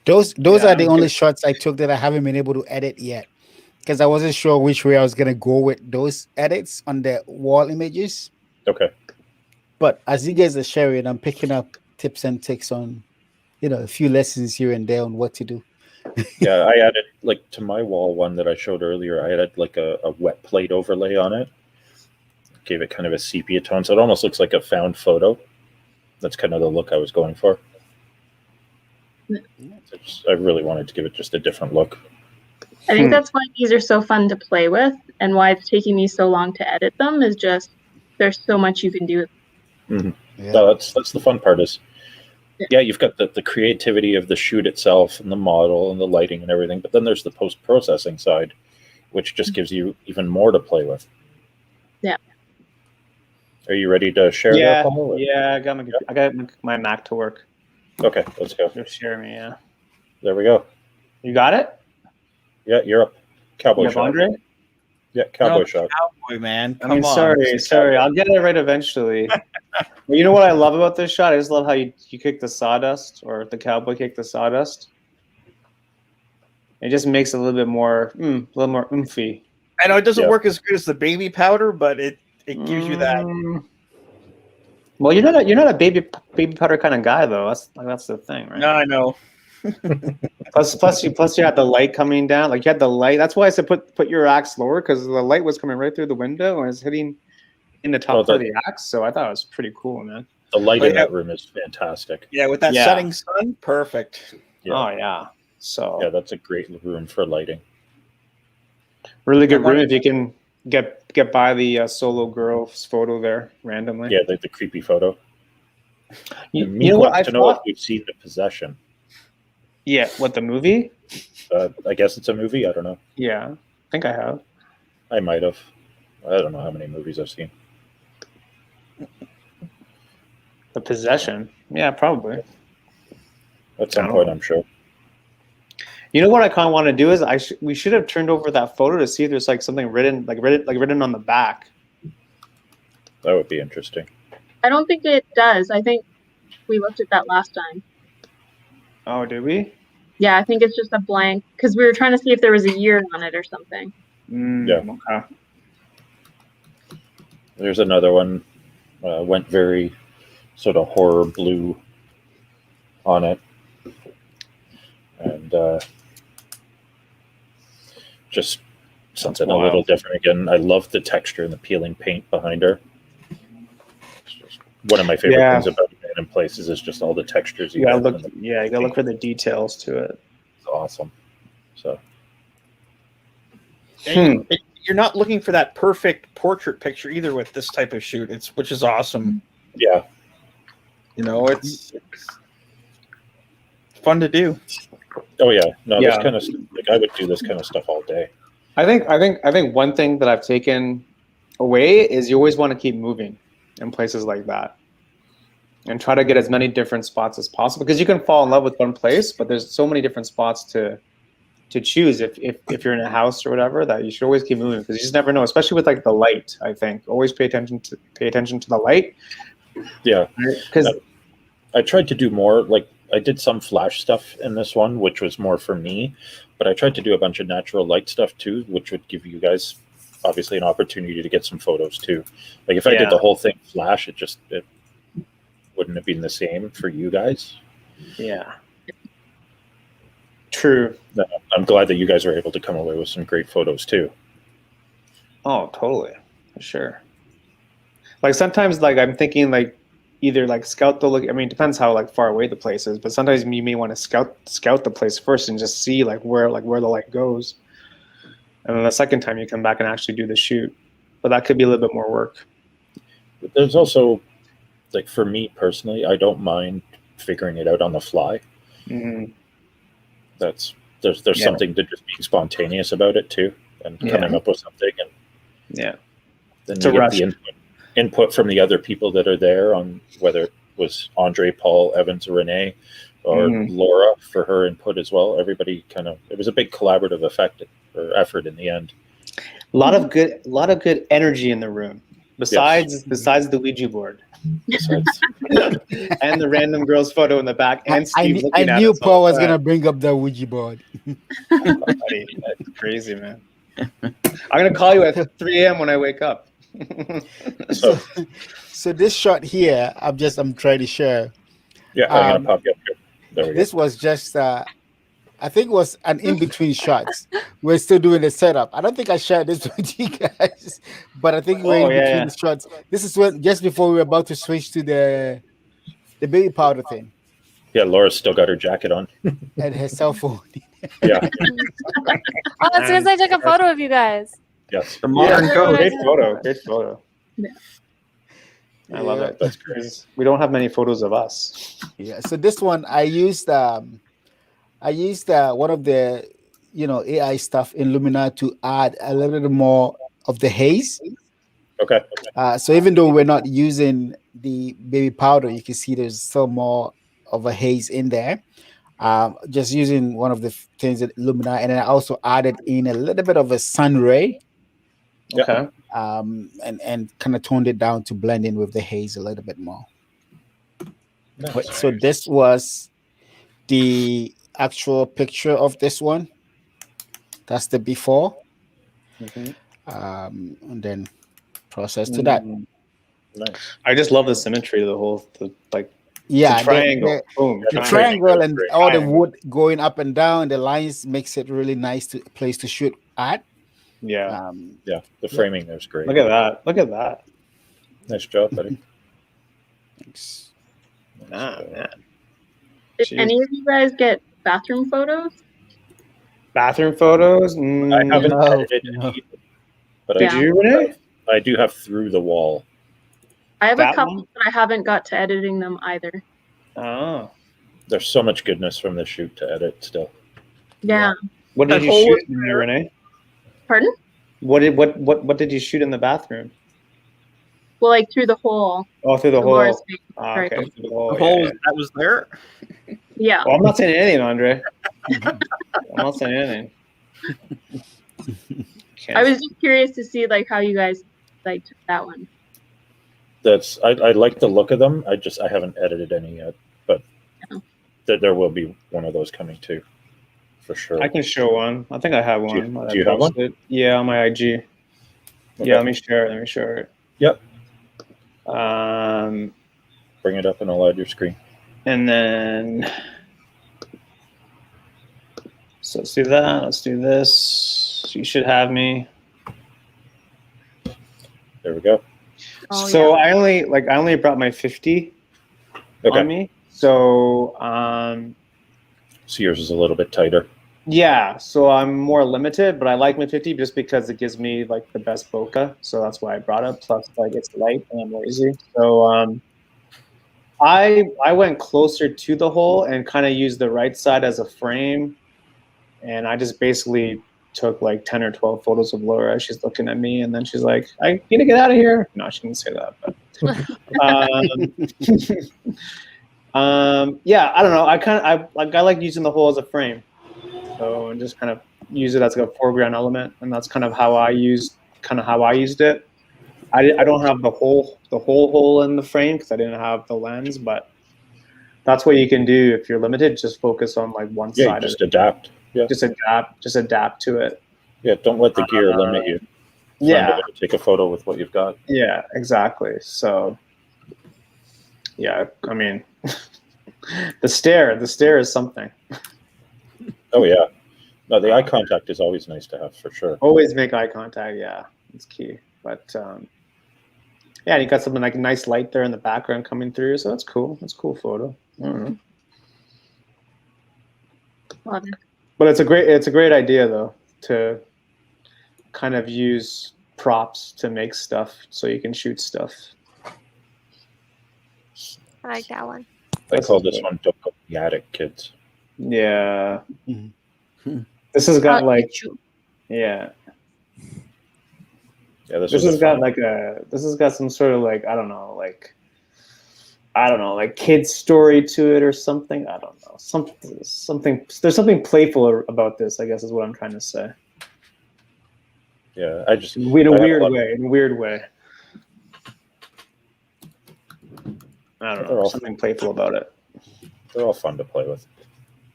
Those Yeah, are the I'm only good. shots I took that I haven't been able to edit yet. because I wasn't sure which way I was gonna go with those edits on the wall images. Okay. But as you guys are sharing, I'm picking up tips and tricks on, a few lessons here and there on what to do. Yeah, I added like to my wall one that I showed earlier. I added like a wet plate overlay on it. Gave it kind of a sepia tone, so it almost looks like a found photo. That's kind of the look I was going for. I really wanted to give it just a different look. I think that's why these are so fun to play with, and why it's taking me so long to edit them. Is just there's so much you can do. Yeah. No, that's the fun part. Is you've got the creativity of the shoot itself and the model and the lighting and everything, but then there's the post-processing side, which just gives you even more to play with. Yeah. Are you ready to share? Yeah, that, Paul, I got my Mac to work. Okay, let's go. Just share me, yeah. There we go. You got it? Yeah, you're up. Cowboy You have shot. Andre? Yeah, cowboy shot. Cowboy, man. I mean, Come on. sorry. I'll get it right eventually. You know what I love about this shot? I just love how you kick the sawdust, or the cowboy kick the sawdust. It just makes it a little bit more, oomphy. I know it doesn't work as good as the baby powder, but it gives you that. Well, you're not a baby powder kind of guy, though. That's the thing, right? No, I know. plus you had the light coming down. Like you had the light. That's why I said put your axe lower, because the light was coming right through the window and it's hitting in the top part of the axe. So I thought it was pretty cool, man. The light in that room is fantastic. Yeah, with that setting sun, perfect. Yeah. Oh yeah. So yeah, that's a great room for lighting. Really good room if you can get by the solo girl's photo there randomly. Yeah, the creepy photo. You know what? To know if we've seen The Possession. Yeah, what, the movie? I guess it's a movie. I don't know. Yeah, I think I have. I might have. I don't know how many movies I've seen. The Possession. Yeah, probably. At some point, I'm sure. You know what I kind of want to do is we should have turned over that photo to see if there's like something written on the back. That would be interesting. I don't think it does. I think we looked at that last time. Oh, did we? Yeah, I think it's just a blank, because we were trying to see if there was a year on it or something. Yeah. Okay. There's another one. Went very sort of horror blue on it. And just something a little different again. I love the texture and the peeling paint behind her. One of my favorite things about Abandoned Places is just all the textures. You gotta look for the details to it. It's awesome. So you're not looking for that perfect portrait picture either with this type of shoot. Which is awesome. Yeah. It's fun to do. Oh yeah. No, this kind of I would do this kind of stuff all day. I think one thing that I've taken away is you always want to keep moving in places like that and try to get as many different spots as possible, because you can fall in love with one place, but there's so many different spots to choose if you're in a house or whatever, that you should always keep moving, because you just never know, especially with like the light. I think always pay attention to the light. Yeah, because I tried to do more. Like I did some flash stuff in this one, which was more for me, but I tried to do a bunch of natural light stuff too, which would give you guys obviously an opportunity to get some photos too. Like if I did the whole thing flash, it wouldn't have been the same for you guys. Yeah. True. I'm glad that you guys were able to come away with some great photos too. Oh, totally. For sure. Like sometimes like I'm thinking like either like scout the look. I mean, it depends how like far away the place is, but sometimes you may want to scout the place first and just see like where the light goes. And then the second time you come back and actually do the shoot. But that could be a little bit more work. But there's also, like for me personally, I don't mind figuring it out on the fly. Mm-hmm. There's something to just being spontaneous about it too, and coming up with something, and then you get the input from the other people that are there on whether it was Andre, Paul, Evans, or Renee, or Laura for her input as well. Everybody it was a big collaborative effort in the end. A lot of good energy in the room. Besides the Ouija board. And the random girl's photo in the back, and Steve I knew Paul was gonna bring up the Ouija board. That's crazy, man. I'm gonna call you at 3 a.m. when I wake up. So this shot here, I'm trying to share. Yeah, I'm gonna pop you up here. There we go. This was just I think it was an in-between shots. We're still doing the setup. I don't think I shared this with you guys, but I think we're in between the shots. This is when just before we were about to switch to the baby powder thing. Yeah, Laura's still got her jacket on. And her cell phone. Yeah. Oh, as soon as I took a photo of you guys. Yes. The modern code. Great photo. Great photo. Yeah. I love it. That's great. We don't have many photos of us. Yeah. So this one I used one of the AI stuff in Lumina to add a little bit more of the haze. Okay. So even though we're not using the baby powder, you can see there's still more of a haze in there. Just using one of the things that Lumina, and then I also added in a little bit of a sun ray. Okay. And kind of toned it down to blend in with the haze a little bit more. Nice. So this was the actual picture of this one. That's the before. Mm-hmm. And then process to that. Nice. I just love the symmetry of the Yeah, triangle. Boom. The triangle and all the wood going up and down, the lines makes it really nice place to shoot at. Yeah. Yeah, the framing there's great. Look at that. Look at that. Nice job, buddy. Thanks. Ah, man. Did Jeez. any of you guys get bathroom photos? Bathroom photos? I haven't edited any, but Did you, Renee? I do have Through the Wall. I have That a couple, one? but I haven't got to editing them either. Oh. There's so much goodness from this shoot to edit still. Yeah. What did That you whole- shoot in there, Renee? Pardon? What did you shoot in the bathroom? Well, like through the hole. Oh, through the Laura's hole. face, Ah, right. okay. Through the hole. The hole yeah. that was there. Yeah. Well, I'm not saying anything, Andre. I'm not saying anything. I was just curious to see like how you guys like took that one. I like the look of them. I haven't edited any yet, but Yeah. there will be one of those coming too, for sure. I can show one. I think I have one. Do you have one? Yeah, on my IG. Okay. Yeah, let me share it. Let me share it. Yep. Bring it up and I'll add your screen. And then, so let's do that. Let's do this. You should have me. There we go. Oh, So yeah. I only brought my 50 Okay. on me. So So yours is a little bit tighter. yeah, so I'm more limited, but I like my 50 just because it gives me like the best bokeh. So that's why I brought it. Plus, like it's light and I'm lazy. So I went closer to the hole and kind of used the right side as a frame, and I just basically took like 10 or 12 photos of Laura. She's looking at me, and then she's like, "I need to get out of here." No, she didn't say that, but yeah, I don't know. I like using the hole as a frame. So and just kind of use it as like a foreground element, and that's kind of how I used it. I don't have the whole hole in the frame because I didn't have the lens, but that's what you can do if you're limited. Just focus on like one Yeah, side. just of it. adapt. Yeah. Just adapt to it. Yeah, don't let the gear limit you. Find a Yeah, way to take a photo with what you've got. yeah, exactly. So yeah, I mean, the stare is something. Oh yeah. No, the eye contact is always nice to have for sure. Always make eye contact. Yeah, it's key. But yeah, you got something like a nice light there in the background coming through, so that's cool. That's a cool photo. I don't know. Love it. But it's a great idea though to kind of use props to make stuff so you can shoot stuff. I like that one. I call this one "Don't Go in the Attic, Kids." Yeah. Mhm. This has got like YouTube. yeah. Yeah, This has got some sort of like I don't know like kid's story to it or something. I don't know. Something there's something playful about this, I guess is what I'm trying to say. Yeah, I just In a I have weird a lot- way. In a weird way. I don't They're know. all- Something playful about it. They're all fun to play with.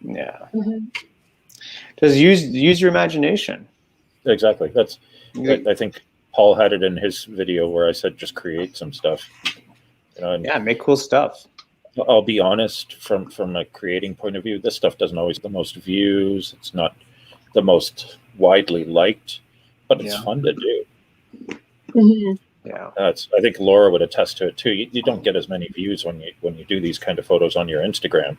Yeah. Mhm. Just use your imagination. Exactly. I think Paul had it in his video where I said just create some stuff. And Yeah, make cool stuff. I'll be honest, from a creating point of view, this stuff doesn't always get the most views. It's not the most widely liked, but it's fun to do. Mhm. Yeah. I think Laura would attest to it too. You don't get as many views when you do these kind of photos on your Instagram.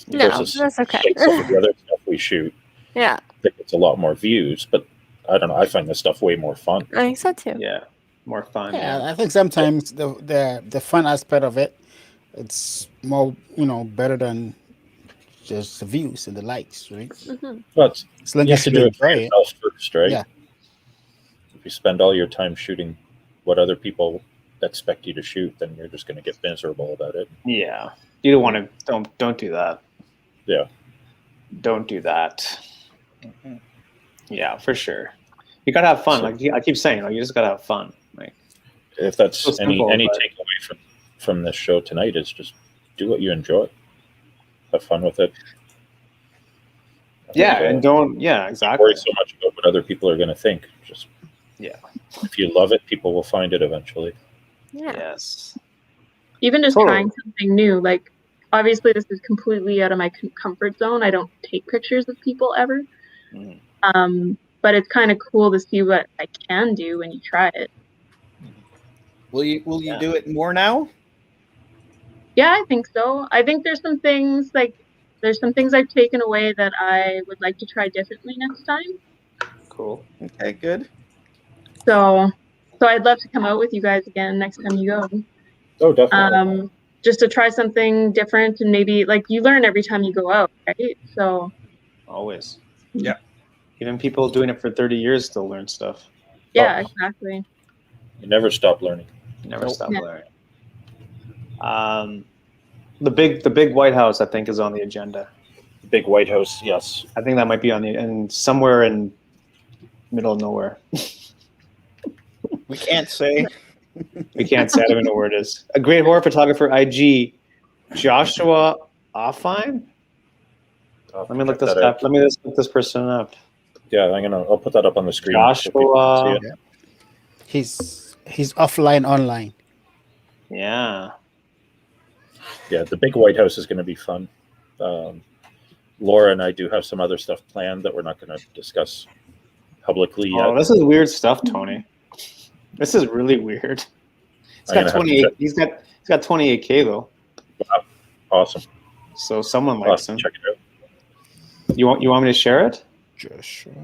No, versus, that's okay. like, some of the other stuff we shoot. Yeah, I think it's a lot more views, but I don't know. I find this stuff way more fun. I think so too. Yeah. More fun. Yeah, I think sometimes the fun aspect of it, it's more better than just the views and the likes, right? But As long you as have to you do it for enjoy it. yourself first, right? Yeah. If you spend all your time shooting what other people expect you to shoot, then you're just going to get miserable about it. Yeah. You don't want to. Don't do that. Yeah. Don't do that. Yeah, for sure. You gotta have fun. So- Like I keep saying, like you just gotta have fun. Like If that's So simple, any but- takeaway from this show tonight, is just do what you enjoy. Have fun with it. yeah, and don't don't exactly. worry so much about what other people are going to think. Just if you love it, people will find it eventually. Yeah. Yes. Even just Totally. trying something new. Like, obviously, this is completely out of my comfort zone. I don't take pictures of people ever. Mhm. But it's kind of cool to see what I can do when you try it. Will you Yeah. do it more now? Yeah, I think so. I think there's some things I've taken away that I would like to try differently next time. Cool. Okay, good. So I'd love to come out with you guys again next time you go. Oh, definitely. Just to try something different, and maybe like you learn every time you go out, right? So Always. Yeah. Even people doing it for 30 years still learn stuff. yeah, Oh. exactly. You never stop learning. Never Nope. stop Yeah. learning. The big White House, I think, is on the agenda. Big White House, yes. I think that might be on and somewhere in middle of nowhere. We can't say. We can't say. I don't even know where it is. A great horror photographer, IG, Joshua Offine. Let me look this up. Let me just look this person up. Yeah, I'll put that up on the screen. so people Joshua. can see it. He's offline, online. Yeah. Yeah, the big White House is going to be fun. Laura and I do have some other stuff planned that we're not going to discuss publicly yet. Oh, this is weird stuff, Tony. This is really weird. He's I'm got gonna have to 28. check. He's got 28K though. Wow. Awesome. So someone I'll likes have him. to check it out. You want me to share it? Joshua.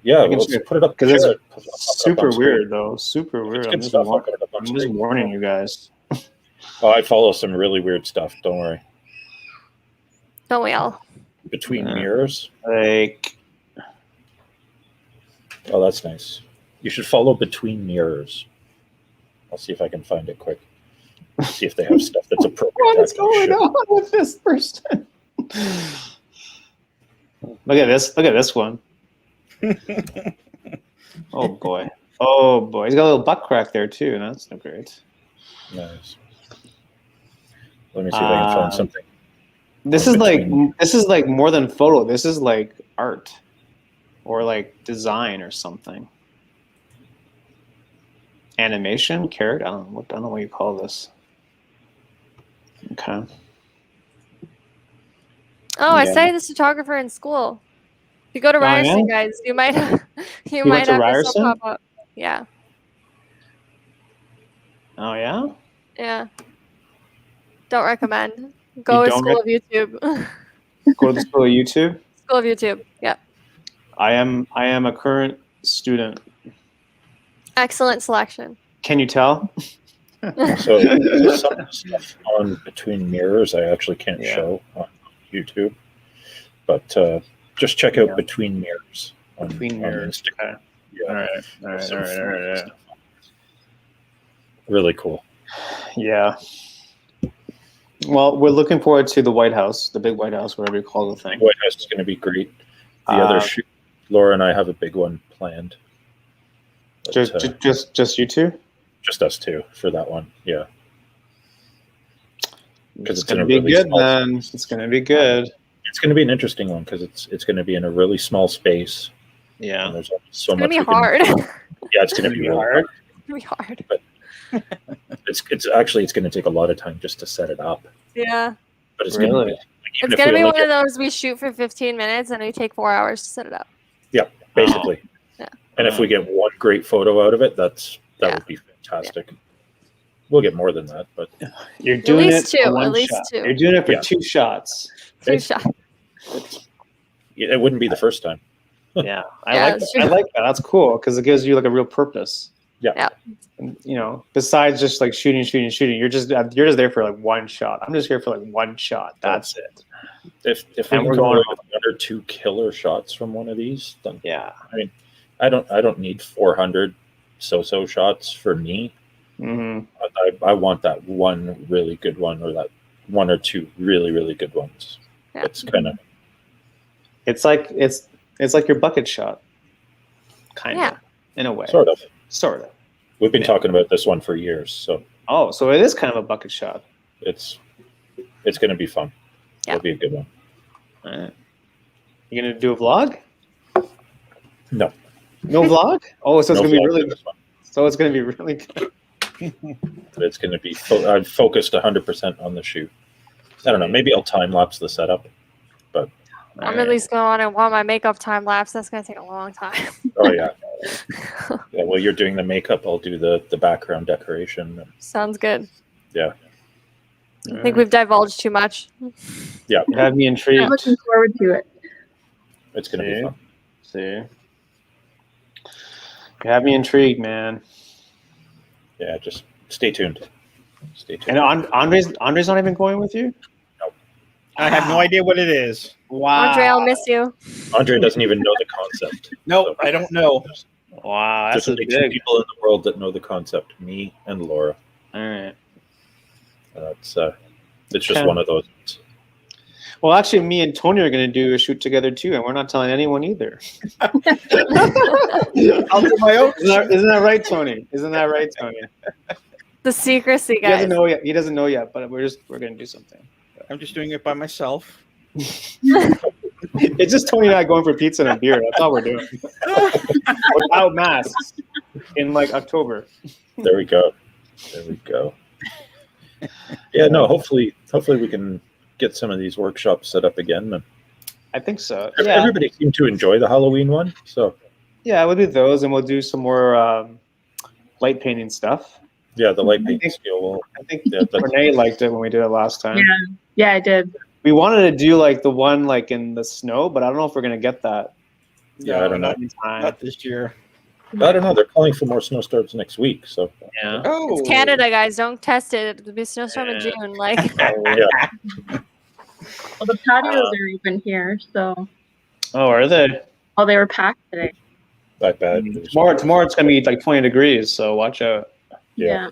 Yeah, I can let's share- put it up. Because it's share it. Put it up super on screen. weird though. Super weird. It's I'm good just, stuff. I'll put it up on I'm just screen. warning you guys. Oh, I follow some really weird stuff. Don't worry. Don't we all? Between Yeah. mirrors. Like, Oh, that's nice. You should follow Between Mirrors. I'll see if I can find it quick. See if they have stuff that's appropriate. what to is actually going show. on with this person? Look at this. Look at this one. Oh boy. Oh boy. He's got a little butt crack there too. That's no great. Nice. Let me see if I can find something. This Or is between- like more than photo. This is like art or like design or something. Animation, carrot. I don't know what you call this. Okay. Oh, I Yeah. studied this photographer in school. If you go to Oh, Ryerson, yeah? guys, you might you went might to have this Ryerson? pop up. Yeah, Oh yeah. yeah. Don't recommend. Go You to don't School of YouTube. Go to the school of YouTube. School of YouTube. Yeah. I am a current student. Excellent selection. Can you tell? So some of the stuff on Between Mirrors I actually can't Yeah. show on YouTube. But just check out Yeah. Between Mirrors on, Between on Mirrors. Instagram. Okay. Yeah. All right. All right. Some All right. All fun right. All right. stuff. Really cool. Yeah. Well, we're looking forward to the White House, the big White House, whatever you call the thing. White House is going to be great. The other Uh, shoot, Laura and I have a big one planned. But, Just you two. just us two for that one. Yeah. Because It's it's in gonna a be really good, small then. It's gonna be good. It's going to be an interesting one because it's going to be in a really small space. Yeah. And there's only so It's much. gonna be we can- hard. Yeah, it's going to be really hard. It's gonna be hard. It's actually it's going to take a lot of time just to set it up. Yeah. But it's Really? going to be. It's gonna be one of those we shoot for 15 minutes and we take 4 hours to set it up. Yeah, basically. Oh. Yeah. And if we get one great photo out of it, that would be fantastic. We'll get more than that, but You're doing it least for two, one at least shot. two. You're doing it for 2 shots. 2 shots. it wouldn't be the first time. Yeah, I Yeah, like that's that. I true. like that. That's cool because it gives you like a real purpose. Yeah. And, besides just like shooting, you're just there for like one shot. I'm just here for like one shot. That's it. If we And can we're come going away with 1 or 2 killer shots from one of these, then Yeah. I mean, I don't need 400 so shots for me. Mm-hmm. I want that one really good one, or that 1 or 2 really, really good ones. Yeah. It's kind of It's like your bucket shot, kind of, Yeah. in a way. sort of. We've been Yeah. talking about this one for years, so Oh, so it is kind of a bucket shot. it's going to be fun. Yeah. It'll be a good one. All right. You gonna do a vlog? No. No vlog? Oh, so it's No gonna be vlog really. for this one. So it's gonna be really good. It's going to be I've focused 100% on the shoot. I don't know. Maybe I'll time lapse the setup. I'm at least going to want my makeup time lapse. That's gonna take a long time. Oh yeah. Yeah. Well, you're doing the makeup. I'll do the background decoration. Sounds good. Yeah. I think we've divulged too much. Yeah. You have me intrigued. I'm looking forward to it. It's going to be fun. See. You have me intrigued, man. Yeah. Just stay tuned. Stay tuned. And Andre's not even going with you? I have no idea what it is. Wow. Andre, I'll miss you. Andre doesn't even know the concept. No, I don't know. Wow, that's There's a only 2 big. people in the world that know the concept. Me and Laura. All right. It's just Okay. one of those. Well, actually, me and Tony are going to do a shoot together too, and we're not telling anyone either. I'll do my own. Isn't that right, Tony? Isn't that right, Tony? The secrecy, He doesn't guys. know yet. He doesn't know yet, but we're going to do something. I'm just doing it by myself. It's just Tony and I going for pizza and a beer. That's all we're doing. Without masks in like October. There we go. There we go. Yeah. No. Hopefully we can get some of these workshops set up again. And I think so. everybody seemed to enjoy the Halloween one. So Yeah, we'll do those, and we'll do some more light painting stuff. yeah, the light paint skill. I think Yeah, that's, Renee liked it when we did it last time. Yeah, I did. We wanted to do like the one like in the snow, but I don't know if we're gonna get that. Yeah, I don't know. in time. Not this year. I don't know. They're calling for more snowstorms next week. So Yeah. Oh, It's Canada, guys. Don't test it. It'll be a snowstorm in Yeah. June. Like, yeah, Well, the patios are open here, so Oh, are they? they were packed today. that bad. Tomorrow it's gonna be like 20 degrees, so watch out. Yeah.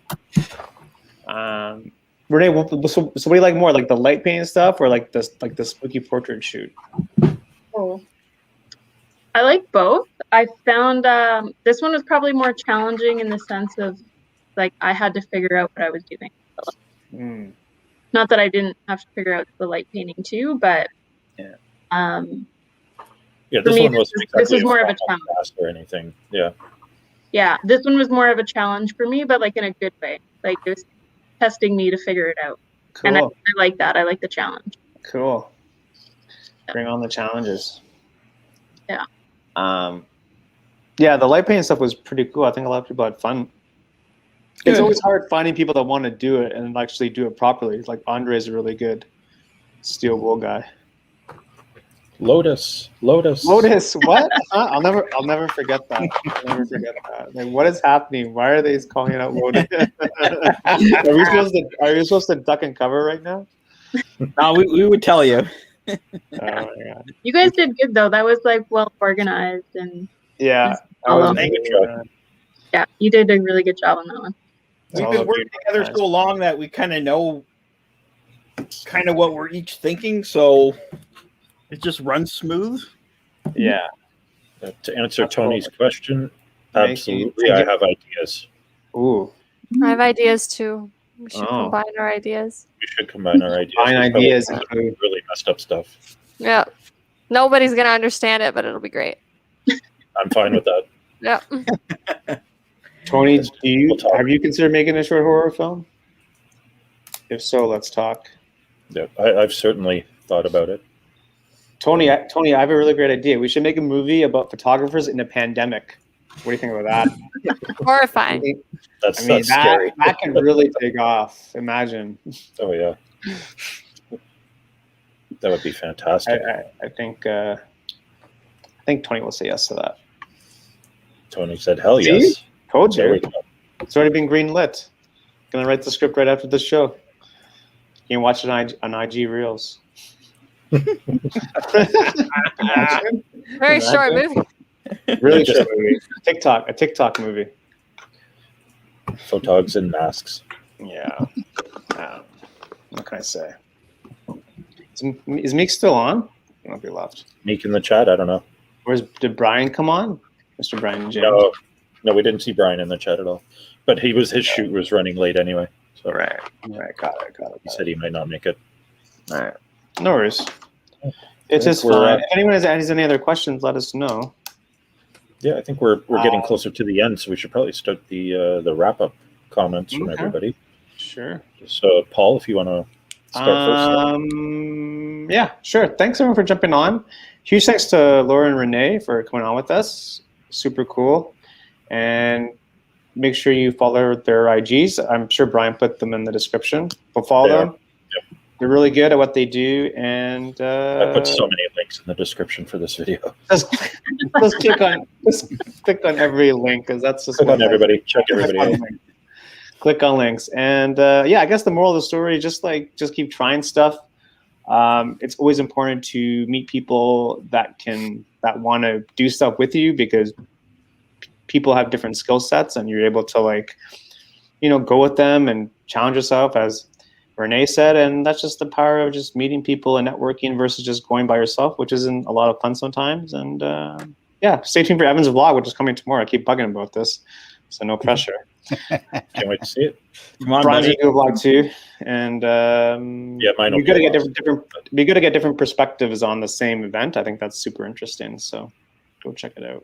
Renee, so what do you like more, like the light painting stuff, or like the spooky portrait shoot? Oh. I like both. I found this one was probably more challenging in the sense of like I had to figure out what I was doing. Mm. Not that I didn't have to figure out the light painting too, but Yeah. Yeah, For this me, one wasn't this exactly is more of a flat on glass or anything. Yeah, yeah, this one was more of a challenge for me, but like in a good way. Like it was testing me to figure it out. And I Cool. like that. I like the challenge. Cool. Bring on the challenges. Yeah. Yeah, the light painting stuff was pretty cool. I think a lot of people had fun. It's Good. always hard finding people that want to do it and actually do it properly. Like Andre's a really good steel wool guy. Lotus. What? Huh? I'll never forget that. I'll never forget that. Like, what is happening? Why are they calling it out Lotus? Are we supposed to duck and cover right now? no, we would tell you. Oh my god. You guys did good though. That was like well organized and Yeah. Thank you. yeah, you did a really good job on that one. It's We've all been about working being together organized. so long that we kind of know kind of what we're each thinking, so it just runs smooth. Yeah. To answer That's Tony's cool. question, Thank absolutely, you. I have ideas. Ooh. I have ideas too. We should Oh. combine our ideas. We should combine our ideas. Combine There's probably ideas some include- really messed up stuff. Yeah. Nobody's gonna understand it, but it'll be great. I'm fine with that. Yeah. Tony, We'll talk. have you considered making a short horror film? If so, let's talk. Yeah, I've certainly thought about it. Tony, I have a really great idea. We should make a movie about photographers in a pandemic. What do you think about that? Horrifying. That's that scary. that can really take off. Imagine. Oh yeah, that would be fantastic. I think Tony will say yes to that. Tony said, "Hell See? yes." Told There we you. go. It's already been greenlit. Gonna write the script right after the show. You can watch it on IG Reels. Imagine. Very short Imagine. movie. Really short movie. A TikTok movie. Photogs and masks. Yeah. What can I say? Is Meek still on? I don't know if he left. Meek in the chat. I don't know. Did Brian come on? Mr. Brian James. No, we didn't see Brian in the chat at all. But his shoot was running late anyway. So Right. Got it. he said he might not make it. All right. No worries. It's I just think we're, fine. If anyone has any other questions, let us know. Yeah, I think we're getting closer to the end, so we should probably start the wrap up comments from Okay. everybody. Sure. So, Paul, if you want to start first. Yeah, sure. Thanks everyone for jumping on. Huge thanks to Laura and Renee for coming on with us. Super cool. And make sure you follow their IGs. I'm sure Brian put them in the description. But follow them. Yep. They're really good at what they do. And I put so many links in the description for this video. just click on every link because that's just Click on everybody. Check everybody out. Click on links. And yeah, I guess the moral of the story, just keep trying stuff. It's always important to meet people that want to do stuff with you, because people have different skill sets and you're able to go with them and challenge yourself, as Renee said. And that's just the power of just meeting people and networking versus just going by yourself, which isn't a lot of fun sometimes. And yeah, stay tuned for Evan's vlog, which is coming tomorrow. I keep bugging him about this, so no pressure. Can't wait to see it. Come on, Brian's buddy. gonna do a vlog too, and Yeah, mine will be good to be get awesome. be good to get different perspectives on the same event. I think that's super interesting. So go check it out.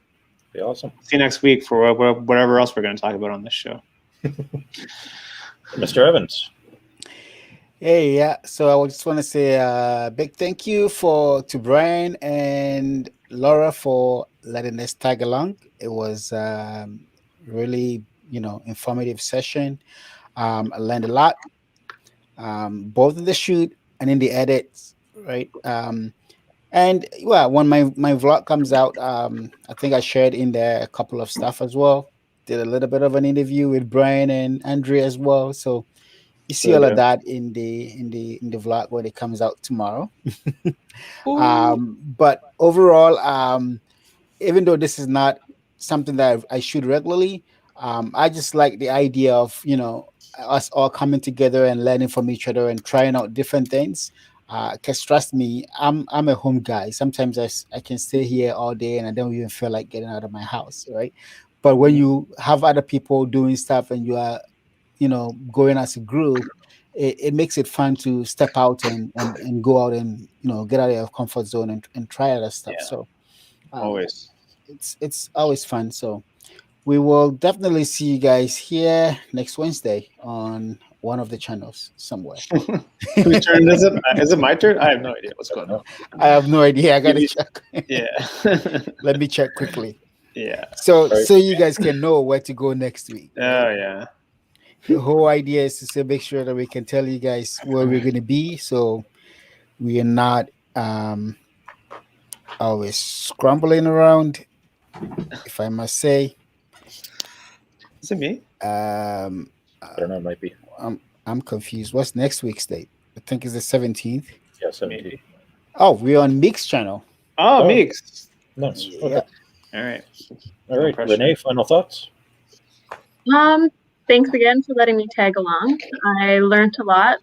Be awesome. See you next week for whatever else we're going to talk about on this show. Mr. Evans. Hey, yeah. So I just want to say a big thank you to Brian and Laura for letting us tag along. It was really, informative session. I learned a lot, both in the shoot and in the edits, right? And well, when my vlog comes out, I think I shared in there a couple of stuff as well. Did a little bit of an interview with Brian and Andrea as well. So you see all of that in the vlog when it comes out tomorrow. But overall, even though this is not something that I shoot regularly, I just like the idea of us all coming together and learning from each other and trying out different things. Because trust me, I'm a home guy. Sometimes I can stay here all day and I don't even feel like getting out of my house, right? But when you have other people doing stuff and you are, going as a group, it makes it fun to step out and go out and get out of your comfort zone and try other stuff. Yeah. So Always. it's always fun. So we will definitely see you guys here next Wednesday on one of the channels somewhere. Whose turn is it? Is it my turn? I have no idea what's going on. I have no idea. I gotta check. Yeah. Let me check quickly. Yeah. So you guys can know where to go next week. Oh yeah. The whole idea is to make sure that we can tell you guys where we're going to be, so we are not always scrambling around, if I must say. Is it me? I don't know, it might be. I'm confused. What's next week's date? I think it's the 17th. Yeah, 17. Oh, we're on Meek's channel. Oh, Meeks. Nice. Yeah. Okay. All right. All right, pressure. Renee, final thoughts? Thanks again for letting me tag along. I learned a lot.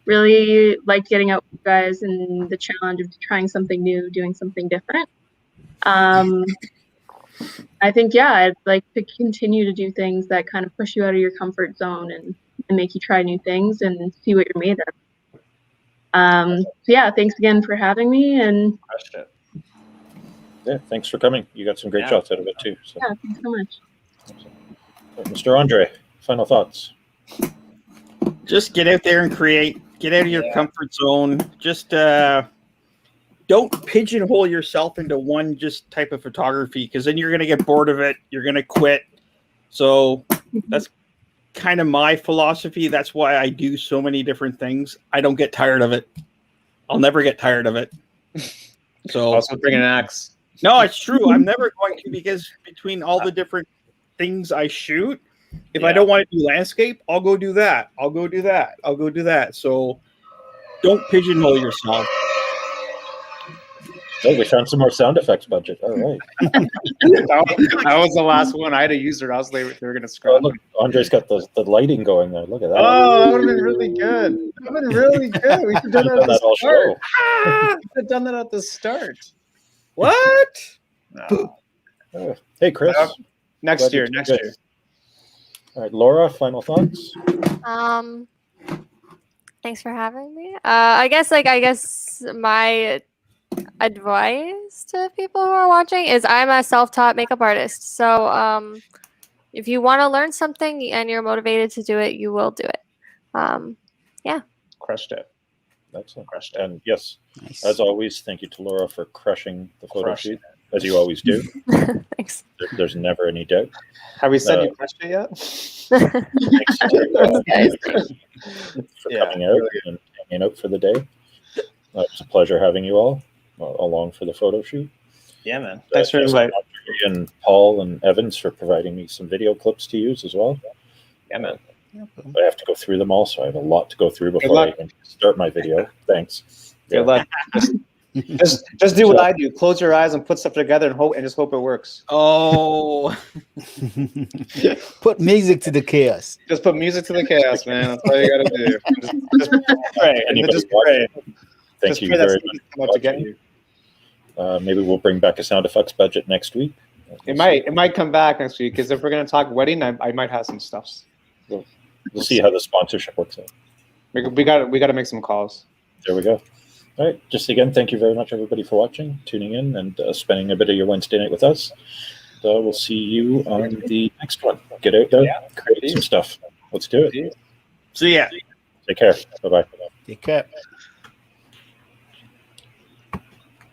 Really liked getting out with you guys and the challenge of trying something new, doing something different. I think, yeah, I'd like to continue to do things that kind of push you out of your comfort zone and make you try new things and see what you're made of. So yeah, thanks again for having me. And Crushed it. Yeah, thanks for coming. You got some great shots out of it too. So. Yeah, thanks so much. Mr. Andre, final thoughts. Just get out there and create. Get out of your comfort zone. Just don't pigeonhole yourself into one just type of photography, because then you're going to get bored of it. You're going to quit. So that's kind of my philosophy. That's why I do so many different things. I don't get tired of it. I'll never get tired of it. So Also bring an axe. no, it's true. I'm never going to, because between all the different things I shoot, if I don't want to do landscape, I'll go do that. I'll go do that. I'll go do that. So don't pigeonhole yourself. Oh, we found some more sound effects budget. All right. that was the last one. I had a user. I was they were going to Oh, scroll. look, Andre's got the lighting going there. Look at that. Oh, that would have been really good. That would have been really good. We should have done that at the all start. show. We should have done that at the start. What? No. Oh, hey, Chris. Next Glad year. you Next did year. good. All right, Laura, final thoughts. Thanks for having me. I guess my advice to people who are watching is I'm a self-taught makeup artist. So if you want to learn something and you're motivated to do it, you will do it. Yeah. Crushed it. Excellent. Crushed it. And yes, Nice. as always, thank you to Laura for crushing the photo Crushed shoot, as you always do. Thanks. There's never any doubt. Have we said you crushed it yet? Thanks for Yeah, coming out and hanging out for the day. It's a pleasure having you all along for the photo shoot. Yeah, man. Thanks for Thanks inviting. and Paul and Evans for providing me some video clips to use as well. Yeah, man. I have to go through them all, so I have a lot to go through before I even start my video. Thanks. Good luck. Just do what I do. Close your eyes and put stuff together and just hope it works. Oh, Put music to the chaos. Just put music to the chaos, man. That's all you gotta do. Just pray. And Anybody just pray. Thank Just you pray that very somebody's much. come out to get you. Maybe we'll bring back a sound effects budget next week. It might come back next week because if we're gonna talk wedding, I might have some stuff. We'll see how the sponsorship works out. We got to make some calls. There we go. All right. Just again, thank you very much, everybody, for watching, tuning in, and spending a bit of your Wednesday night with us. We'll see you on the next one. Get out there, create some stuff. Let's do it. so yeah. Take care. Bye-bye. Take care.